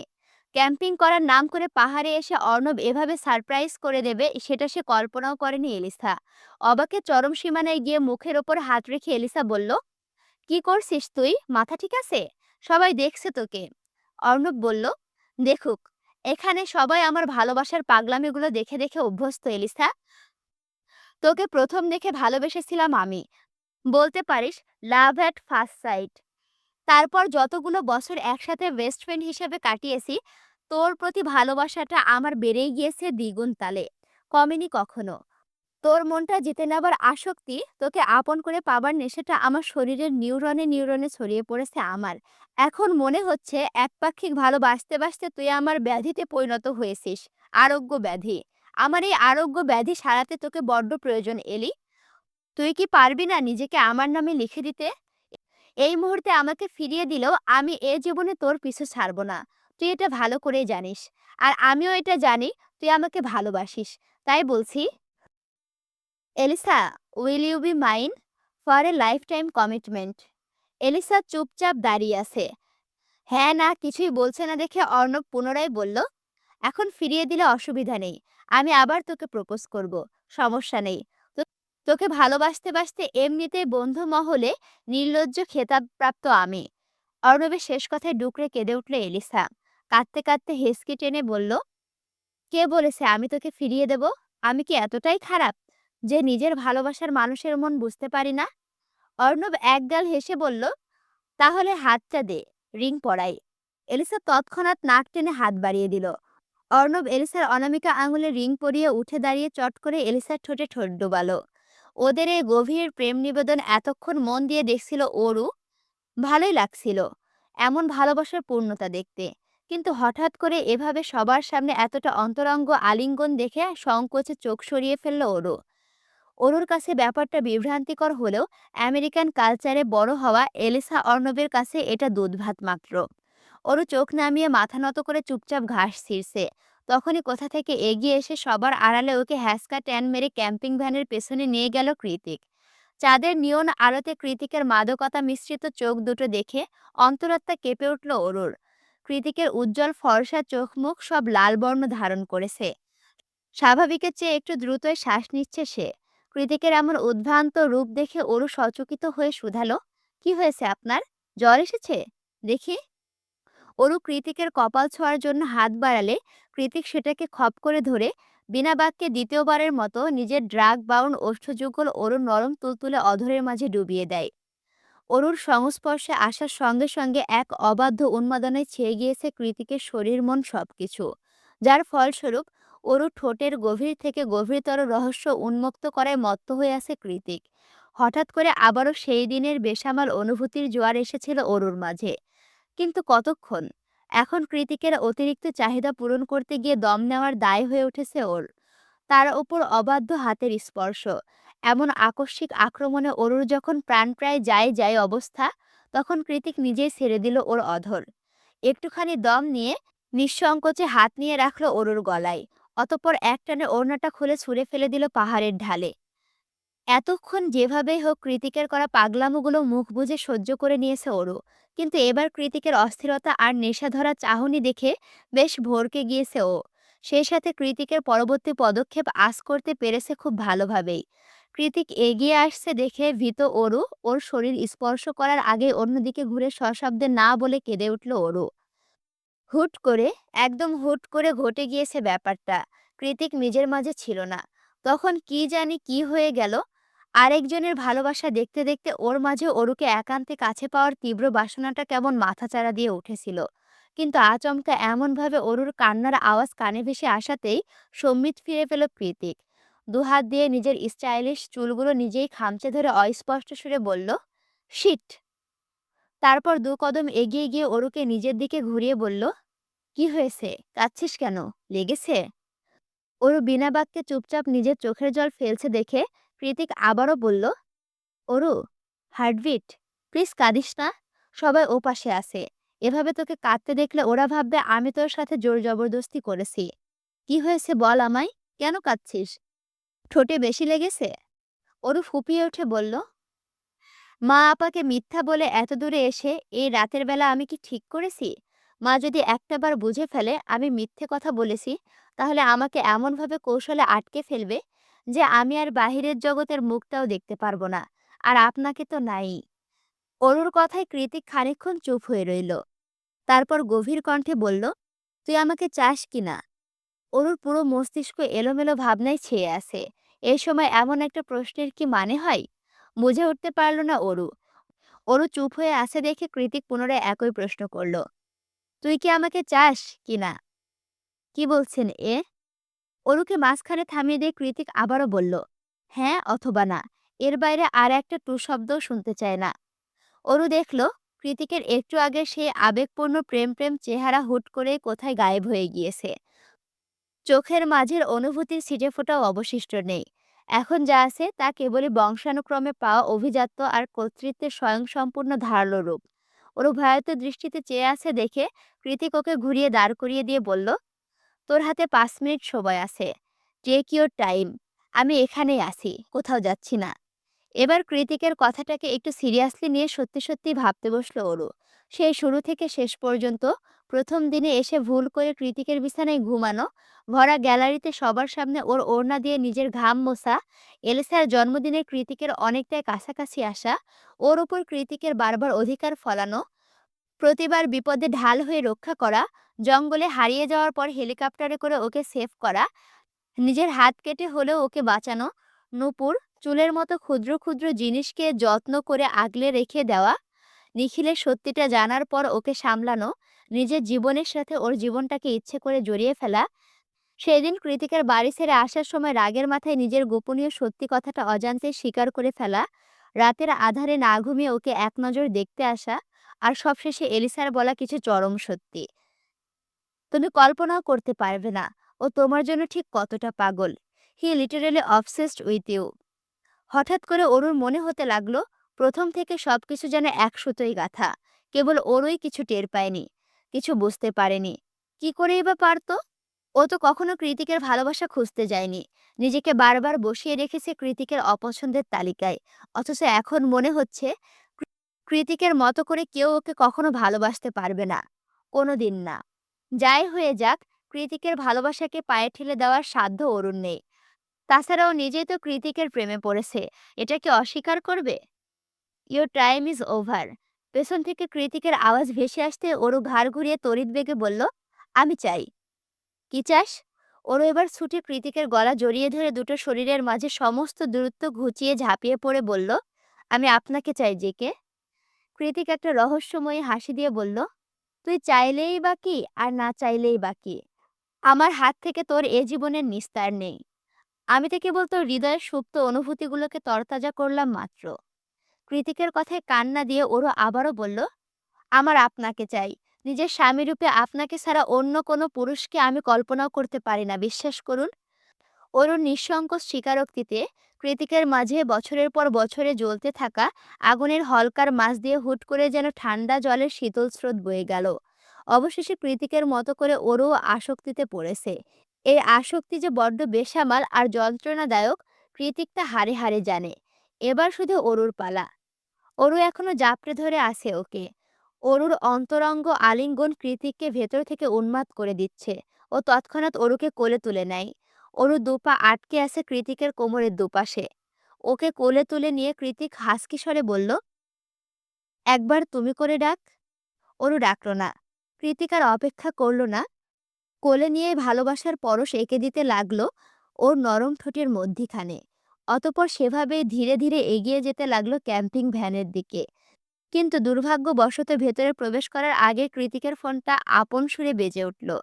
ক্যাম্পিং করার নাম করে পাহাড়ে এসে অর্ণব এভাবে সারপ্রাইজ করে দেবে সেটা সে কল্পনাও করেনি এলিসা। অবাকে চরম সীমানায় গিয়ে মুখের ওপর হাত রেখে এলিসা বলল, কি করছিস তুই? মাথা ঠিক আছে? সবাই দেখছে তোকে। অর্ণব বলল, দেখুক। এখানে সবাই আমার ভালোবাসার পাগলামিগুলো দেখে দেখে অভ্যস্ত এলিসা। তোকে প্রথম দেখে ভালোবেসেছিলাম আমি। বলতে পারিস লাভ অ্যাট ফার্স্ট সাইট। তারপর যতগুলো বছর একসাথে বেস্ট ফ্রেন্ড হিসেবে কাটিয়েছি, তোর প্রতি ভালোবাসাটা আমার বেড়েই গিয়েছে দ্বিগুণ তালে, কমেনি কখনো। তোর মনটা জিতে নেবার আসক্তি, তোকে আপন করে পাবার নেশাটা আমার শরীরের নিউরনে নিউরনে ছড়িয়ে পড়েছে আমার। এখন মনে হচ্ছে একপাক্ষিক ভালোবাসতে বাসতে তুই আমার ব্যাধিতে পরিণত হয়েছিস। আরোগ্য ব্যাধি। আমার এই আরোগ্য ব্যাধি সারাতে তোকে বড্ড প্রয়োজন এলি। তুই কি পারবি না নিজেকে আমার নামে লিখে দিতে? এই মুহূর্তে আমাকে ফিরিয়ে দিলেও আমি এ জীবনে তোর পিছু ছাড়ব না। তুই এটা ভালো করেই জানিস। আর আমিও এটা জানি তুই আমাকে ভালোবাসিস। তাই বলছি, Elisa, will you be mine for a life time commitment? Elisa চুপচাপ দাঁড়িয়ে আছে। হ্যাঁ না কিছুই বলছে না দেখে অর্ণব পুনরায় বলল, এখন ফিরিয়ে দিলে অসুবিধা নেই। আমি আবার তোকে প্রপোজ করব। সমস্যা নেই। তোকে ভালোবাসতে বাসতে এমনিতেই বন্ধু মহলে নির্লজ্জ খেতাবপ্রাপ্ত আমি। অর্ণবের শেষ কথায় ডুকরে কেঁদে উঠল এলিসা। কাঁদতে কাঁদতে হেসকি টেনে বলল, কে বলেছে আমি তোকে ফিরিয়ে দেব? আমি কি এতটাই খারাপ যে নিজের ভালোবাসার মানুষের মন বুঝতে পারি না? অর্ণব একগাল হেসে বলল, তাহলে হাতটা দে, রিং পরাই। এলিসা তৎক্ষণাৎ নাক টেনে হাত বাড়িয়ে দিল। অর্ণব এলিসার অনামিকা আঙুলে রিং পরিয়ে উঠে দাঁড়িয়ে চট করে এলিসার ঠোঁটে ঠোঁট ডোবালো। ওদের এই গভীর প্রেম নিবেদন এতক্ষণ মন দিয়ে দেখছিল ওরু। ভালোই লাগছিল এমন ভালোবাসার পূর্ণতা দেখতে। কিন্তু হঠাৎ করে এভাবে সবার সামনে এতটা অন্তরঙ্গ আলিঙ্গন দেখে সংকোচে চোখ সরিয়ে ফেলল ওরু। ওরুর কাছে ব্যাপারটা বিভ্রান্তিকর হলেও আমেরিকান কালচারে বড় হওয়া এলিসা অর্ণবের কাছে এটা দুধ ভাত মাত্র। ওরু চোখ নামিয়ে মাথা নত করে চুপচাপ ঘাস ছিঁড়ছে। তখনই কোথা থেকে এগিয়ে এসে সবার আড়ালে ওকে হ্যাসকা ট্যান মেরে ক্যাম্পিং ভ্যানের পেছনে নিয়ে গেল কৃতিক। চাঁদের নিয়ন আলোতে কৃতিকের মাদকতা মিশ্রিত চোখ দুটো দেখে অন্তরাত্মা কেঁপে উঠল অরুর। কৃতিকের উজ্জ্বল ফর্সা চোখ মুখ সব লাল বর্ণ ধারণ করেছে। স্বাভাবিকের চেয়ে একটু দ্রুতই শ্বাস নিচ্ছে সে। কৃতিকের এমন উদ্ভ্রান্ত রূপ দেখে অরু সচকিত হয়ে শুধালো, কি হয়েছে আপনার? জ্বর এসেছে দেখি। অরু কৃতিকের কপাল ছোঁয়ার জন্য হাত বাড়ালে কৃতিক সেটাকে খপ করে ধরে বিনা বাক্যে দ্বিতীয়বারের মতো নিজের ড্রাগ বাউন্ড ওষ্ঠযুগল অরুর নরম তুলতুলে অধরের মাঝে ডুবিয়ে দেয়। অরুর সংস্পর্শে আসার সঙ্গে সঙ্গে এক অবাধ্য উন্মাদনায় ছেয়ে গিয়েছে কৃতিকের শরীর মন সবকিছু। যার ফলস্বরূপ অরু ঠোঁটের গভীর থেকে গভীরতর রহস্য উন্মুক্ত করায় মত্ত হয়ে আছে কৃতিক। হঠাৎ করে আবারও সেই দিনের বেসামাল অনুভূতির জোয়ার এসেছিল অরুর মাঝে। কিন্তু কতক্ষণ? এখন কৃতিকের অতিরিক্ত চাহিদা পূরণ করতে গিয়ে দম নেওয়ার দায় হয়ে উঠেছে ওর। তার ওপর অবাধ্য হাতের স্পর্শ। এমন আকস্মিক আক্রমণে অরুর যখন প্রাণ প্রায় যায় যায় অবস্থা, তখন কৃতিক নিজেই ছেড়ে দিল ওর অধর। একটুখানি দম নিয়ে নিঃসংকোচে হাত নিয়ে রাখলো অরুর গলায়। অতঃপর একটানে ওড়নাটা খুলে ছুঁড়ে ফেলে দিল পাহাড়ের ঢালে। এতক্ষণ যেভাবেই হোক কৃতিকের করা পাগলামোগুলো মুখ বুজে সহ্য করে নিয়েছে ওরও। কিন্তু এবার কৃতিকের অস্থিরতা আর নেশা ধরা চাহনি দেখে বেশ ভড়কে গিয়েছে ও। সেই সাথে কৃতিকের পরবর্তী পদক্ষেপ আঁচ করতে পেরেছে খুব ভালোভাবেই। কৃতিক এগিয়ে আসছে দেখে ভীত ওরু ওর শরীর স্পর্শ করার আগে অন্যদিকে ঘুরে সশব্দে না বলে কেঁদে উঠল ওরু। হুট করে, একদম হুট করে ঘটে গিয়েছে ব্যাপারটা। কৃতিক নিজের মাঝে ছিল না। তখন কি জানি কি হয়ে গেল। আরেকজনের ভালোবাসা দেখতে দেখতে ওর মাঝে অরুকে একান্তে কাছে পাওয়ার তীব্র বাসনাটা কেমন মাথাচাড়া দিয়ে উঠেছিল। কিন্তু আচমকা এমনভাবে অরুর কান্নার আওয়াজ কানে ভেসে আসাতেই সম্বিত ফিরে পেল কৃতিক। দুহাত দিয়ে নিজের স্টাইলিশ চুলগুলো নিজেই খামচে ধরে অস্পষ্ট সুরে বলল, শিট। তারপর ২ কদম এগিয়ে গিয়ে অরুকে নিজের দিকে ঘুরিয়ে বলল, "কি হয়েছে? কাঁদছিস কেন? লেগেছে?" অরু বিনা বাক্যে চুপচাপ নিজের চোখের জল ফেলছে দেখে কৃতিক আবারও বলল, "অরু, হার্টবিট, প্লিজ কাঁদিস না। সবাই ওপাশে আছে। এভাবে তোকে কাঁদতে দেখলে ওরা ভাববে আমি তোর সাথে জোর জবরদস্তি করেছি। কি হয়েছে বল আমায়? কেন কাঁদছিস? ঠোঁটে বেশি লেগেছে?" অরু ফুঁপিয়ে উঠে বলল, "মা আপাকে মিথ্যা বলে এত দূরে এসে এই রাতের বেলা আমি কি ঠিক করেছি? মা যদি একটাবার বুঝে ফেলে আমি মিথ্যে কথা বলেছি, তাহলে আমাকে এমনভাবে কৌশলে আটকে ফেলবে যে আমি আর বাহিরের জগতের মুখটাও দেখতে পারবো না। আর আপনাকে তো নাই।" অরুর কথায় কৃতিক খানিকক্ষণ চুপ হয়ে রইল। তারপর গভীর কণ্ঠে বলল, "তুই আমাকে চাস কিনা?" অরুর পুরো মস্তিষ্ক এলোমেলো ভাবনায় ছেয়ে আছে। এই সময় এমন একটা প্রশ্নের কি মানে হয়? বুঝে উঠতে পারল না অরু। অরু চুপ হয়ে আছে দেখে কৃতিক পুনরায় একই প্রশ্ন করল, "তুই কি আমাকে চাস কিনা?" "কি বলছেন এ?" অরুকে মাঝখানে থামিয়ে দিয়ে কৃতিক আবারও বলল, "হ্যাঁ অথবা না। এর বাইরে আর একটা টু শব্দও শুনতে চায় না।" অরু দেখল কৃতিকের একটু আগে সেই আবেগপূর্ণ প্রেম প্রেম চেহারা হুট করে কোথায় গায়েব হয়ে গিয়েছে। চোখের মাঝের অনুভূতির ছিটেফোঁটাও অবশিষ্ট নেই। এখন যা আছে তা কেবলই বংশানুক্রমে পাওয়া অভিজাত্য আর কর্তৃত্বের স্বয়ংসম্পূর্ণ ধারালো রূপ। ওর ভয়ার্ত দৃষ্টিতে চেয়ে আছে দেখে কৃতিক ওকে ঘুরিয়ে দাঁড় করিয়ে দিয়ে বলল, "তোর হাতে ৫ মিনিট সময় আছে। Take your time. আমি এখানেই আছি, কোথাও যাচ্ছি না।" এবার কৃতিকের কথাটাকে একটু সিরিয়াসলি নিয়ে সত্যি সত্যি ভাবতে বসলো অরু। সেই শুরু থেকে শেষ পর্যন্ত প্রথম দিনে এসে ভুল করে কৃতিকের বিছানায় ঘুমানো, ভরা গ্যালারিতে সবার সামনে ওর ওড়না দিয়ে নিজের ঘাম মোছা, এলিসার জন্মদিনে কৃতিকের অনেকটাই কাছাকাছি আসা, ওর ওপর কৃতিকের বারবার অধিকার ফলানো, প্রতিবার বিপদে ঢাল হয়ে রক্ষা করা, জঙ্গলে হারিয়ে যাওয়ার পর হেলিকপ্টারে করে ওকে সেভ করা, নিজের হাত কেটে হলেও ওকে বাঁচানো, নূপুর, চুলের মতো ক্ষুদ্র ক্ষুদ্র জিনিসকে যত্ন করে আগলে রেখে দেওয়া, নিখিলের সত্যিটা জানার পর ওকে সামলানো, নিজের জীবনের সাথে ওর জীবনটাকে ইচ্ছে করে জড়িয়ে ফেলা, সেদিন কৃতিকের বাড়ি ছেড়ে আসার সময় রাগের মাথায় নিজের গোপনীয় সত্যি কথাটা অজান্তে স্বীকার করে ফেলা, রাতের আধারে না ঘুমিয়ে ওকে এক নজর দেখতে আসা, আর সবশেষে এলিসার বলা কিছু চরম সত্যি। তুমি কল্পনাও করতে পারবে না ও তোমার জন্য ঠিক কতটা পাগল। হি লিটারেলি অবসেসড উইথ ইউ। হঠাৎ করে অরুর মনে হতে লাগলো প্রথম থেকে সবকিছু যেন এক সুতোয় গাঁথা। কেবল ওরই কিছু টের পায়নি, কিছু বুঝতে পারেনি। কি করেই বা পারতো? ও তো কখনো কৃতিকের ভালোবাসা খুঁজতে যায়নি। নিজেকে বারবার বসিয়ে রেখেছে কৃতিকের অপছন্দের তালিকায়। অথচ এখন মনে হচ্ছে কৃতিকের মতো করে কেউ ওকে কখনো ভালোবাসতে পারবে না, কোনোদিন না। যাই হয়ে যাক, কৃতিকের ভালোবাসাকে পায়ে ঠেলে দেওয়ার সাধ্য অরুণ নেই। তাছাড়াও নিজেই তো কৃতিকের প্রেমে পড়েছে, এটা কি অস্বীকার করবে? Your time is over. পেছন থেকে কৃতিকের আওয়াজ ভেসে আসতে ওরু ঘাড় ঘুরিয়ে তড়িৎ বেগে বলল, "আমি চাই।" "কি চাস?" ওরু এবার ছুটে কৃতিকের গলা জড়িয়ে ধরে দুটো শরীরের মাঝে সমস্ত দূরত্ব ঘুচিয়ে ঝাঁপিয়ে পড়ে বলল, "আমি আপনাকে চাই জেকে।" কৃতিক একটা রহস্যময়ী হাসি দিয়ে বলল, "তুই চাইলেই বা কি আর না চাইলেই বা কি? আমার হাত থেকে তোর এ জীবনের নিস্তার নেই। আমি তো কেবল তোর হৃদয়ের সুপ্ত অনুভূতিগুলোকে তরতাজা করলাম মাত্র।" কৃতিকের কথায় কান্না দিয়ে ওরও আবারও বলল, "আমার আপনাকে চাই। নিজের স্বামীরূপে আপনাকে ছাড়া অন্য কোনো পুরুষকে আমি কল্পনাও করতে পারি না, বিশ্বাস করুন।" অরুণ নিঃসংকোচ স্বীকারোক্তিতে কৃতিকের মাঝে বছরের পর বছরে জ্বলতে থাকা আগুনের হলকার মাঝ দিয়ে হুট করে যেন ঠান্ডা জলের শীতল স্রোত বয়ে গেল। অবশেষে কৃতিকের মতো করে ওরও আসক্তিতে পড়েছে। এই আসক্তি যে বড্ড বেসামাল আর যন্ত্রণাদায়ক, কৃতিক তা হাড়ে হাড়ে জানে। এবার শুধু অরুর পালা। অরু এখনো জাপটে ধরে আছে ওকে। অরুর অন্তরঙ্গ আলিঙ্গন কৃতিককে ভেতর থেকে উন্মাদ করে দিচ্ছে। ও তৎক্ষণাৎ অরুকে কোলে তুলে নেয়। অরু দুপা আটকে আছে কৃতিকের কোমরের দুপাশে। ওকে কোলে তুলে নিয়ে কৃতিক হাসকি স্বরে বলল, "একবার তুমি করে ডাক।" অরু ডাকল না। কৃতিক আর অপেক্ষা করল না। কোলে নিয়ে ভালোবাসার পরশ এঁকে দিতে লাগলো ওর নরম ঠোঁটের মধ্যিখানে। অতঃপর সেভাবেই ধীরে ধীরে এগিয়ে যেতে লাগলো ক্যাম্পিং ভ্যানের দিকে। কিন্তু দুর্ভাগ্যবশত ভেতরে প্রবেশ করার আগে কৃতিকের ফোনটা আপন সুরে বেজে উঠল।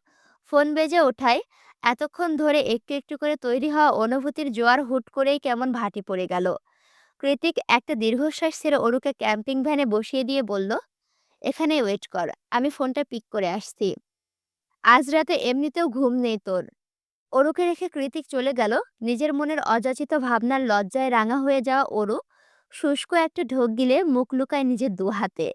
ফোন বেজে ওঠায় এতক্ষণ ধরে একটু একটু করে তৈরি হওয়া অনুভূতির জোয়ার হুট করেই কেমন ভাটি পড়ে গেল। কৃতিক একটা দীর্ঘশ্বাস ছেড়ে অরুকে ক্যাম্পিং ভ্যানে বসিয়ে দিয়ে বলল, এখানেই ওয়েট কর, আমি ফোনটা পিক করে আসছি। আজ রাতে এমনিতেও ঘুম নেই তোর। অরুকে রেখে কৃতিক চলে গেল। নিজের মনের অযাচিত ভাবনার লজ্জায় রাঙা হয়ে যাওয়া অরু শুষ্ক একটা ঢোক গিলে মুখ লুকায় নিজের দু হাতে।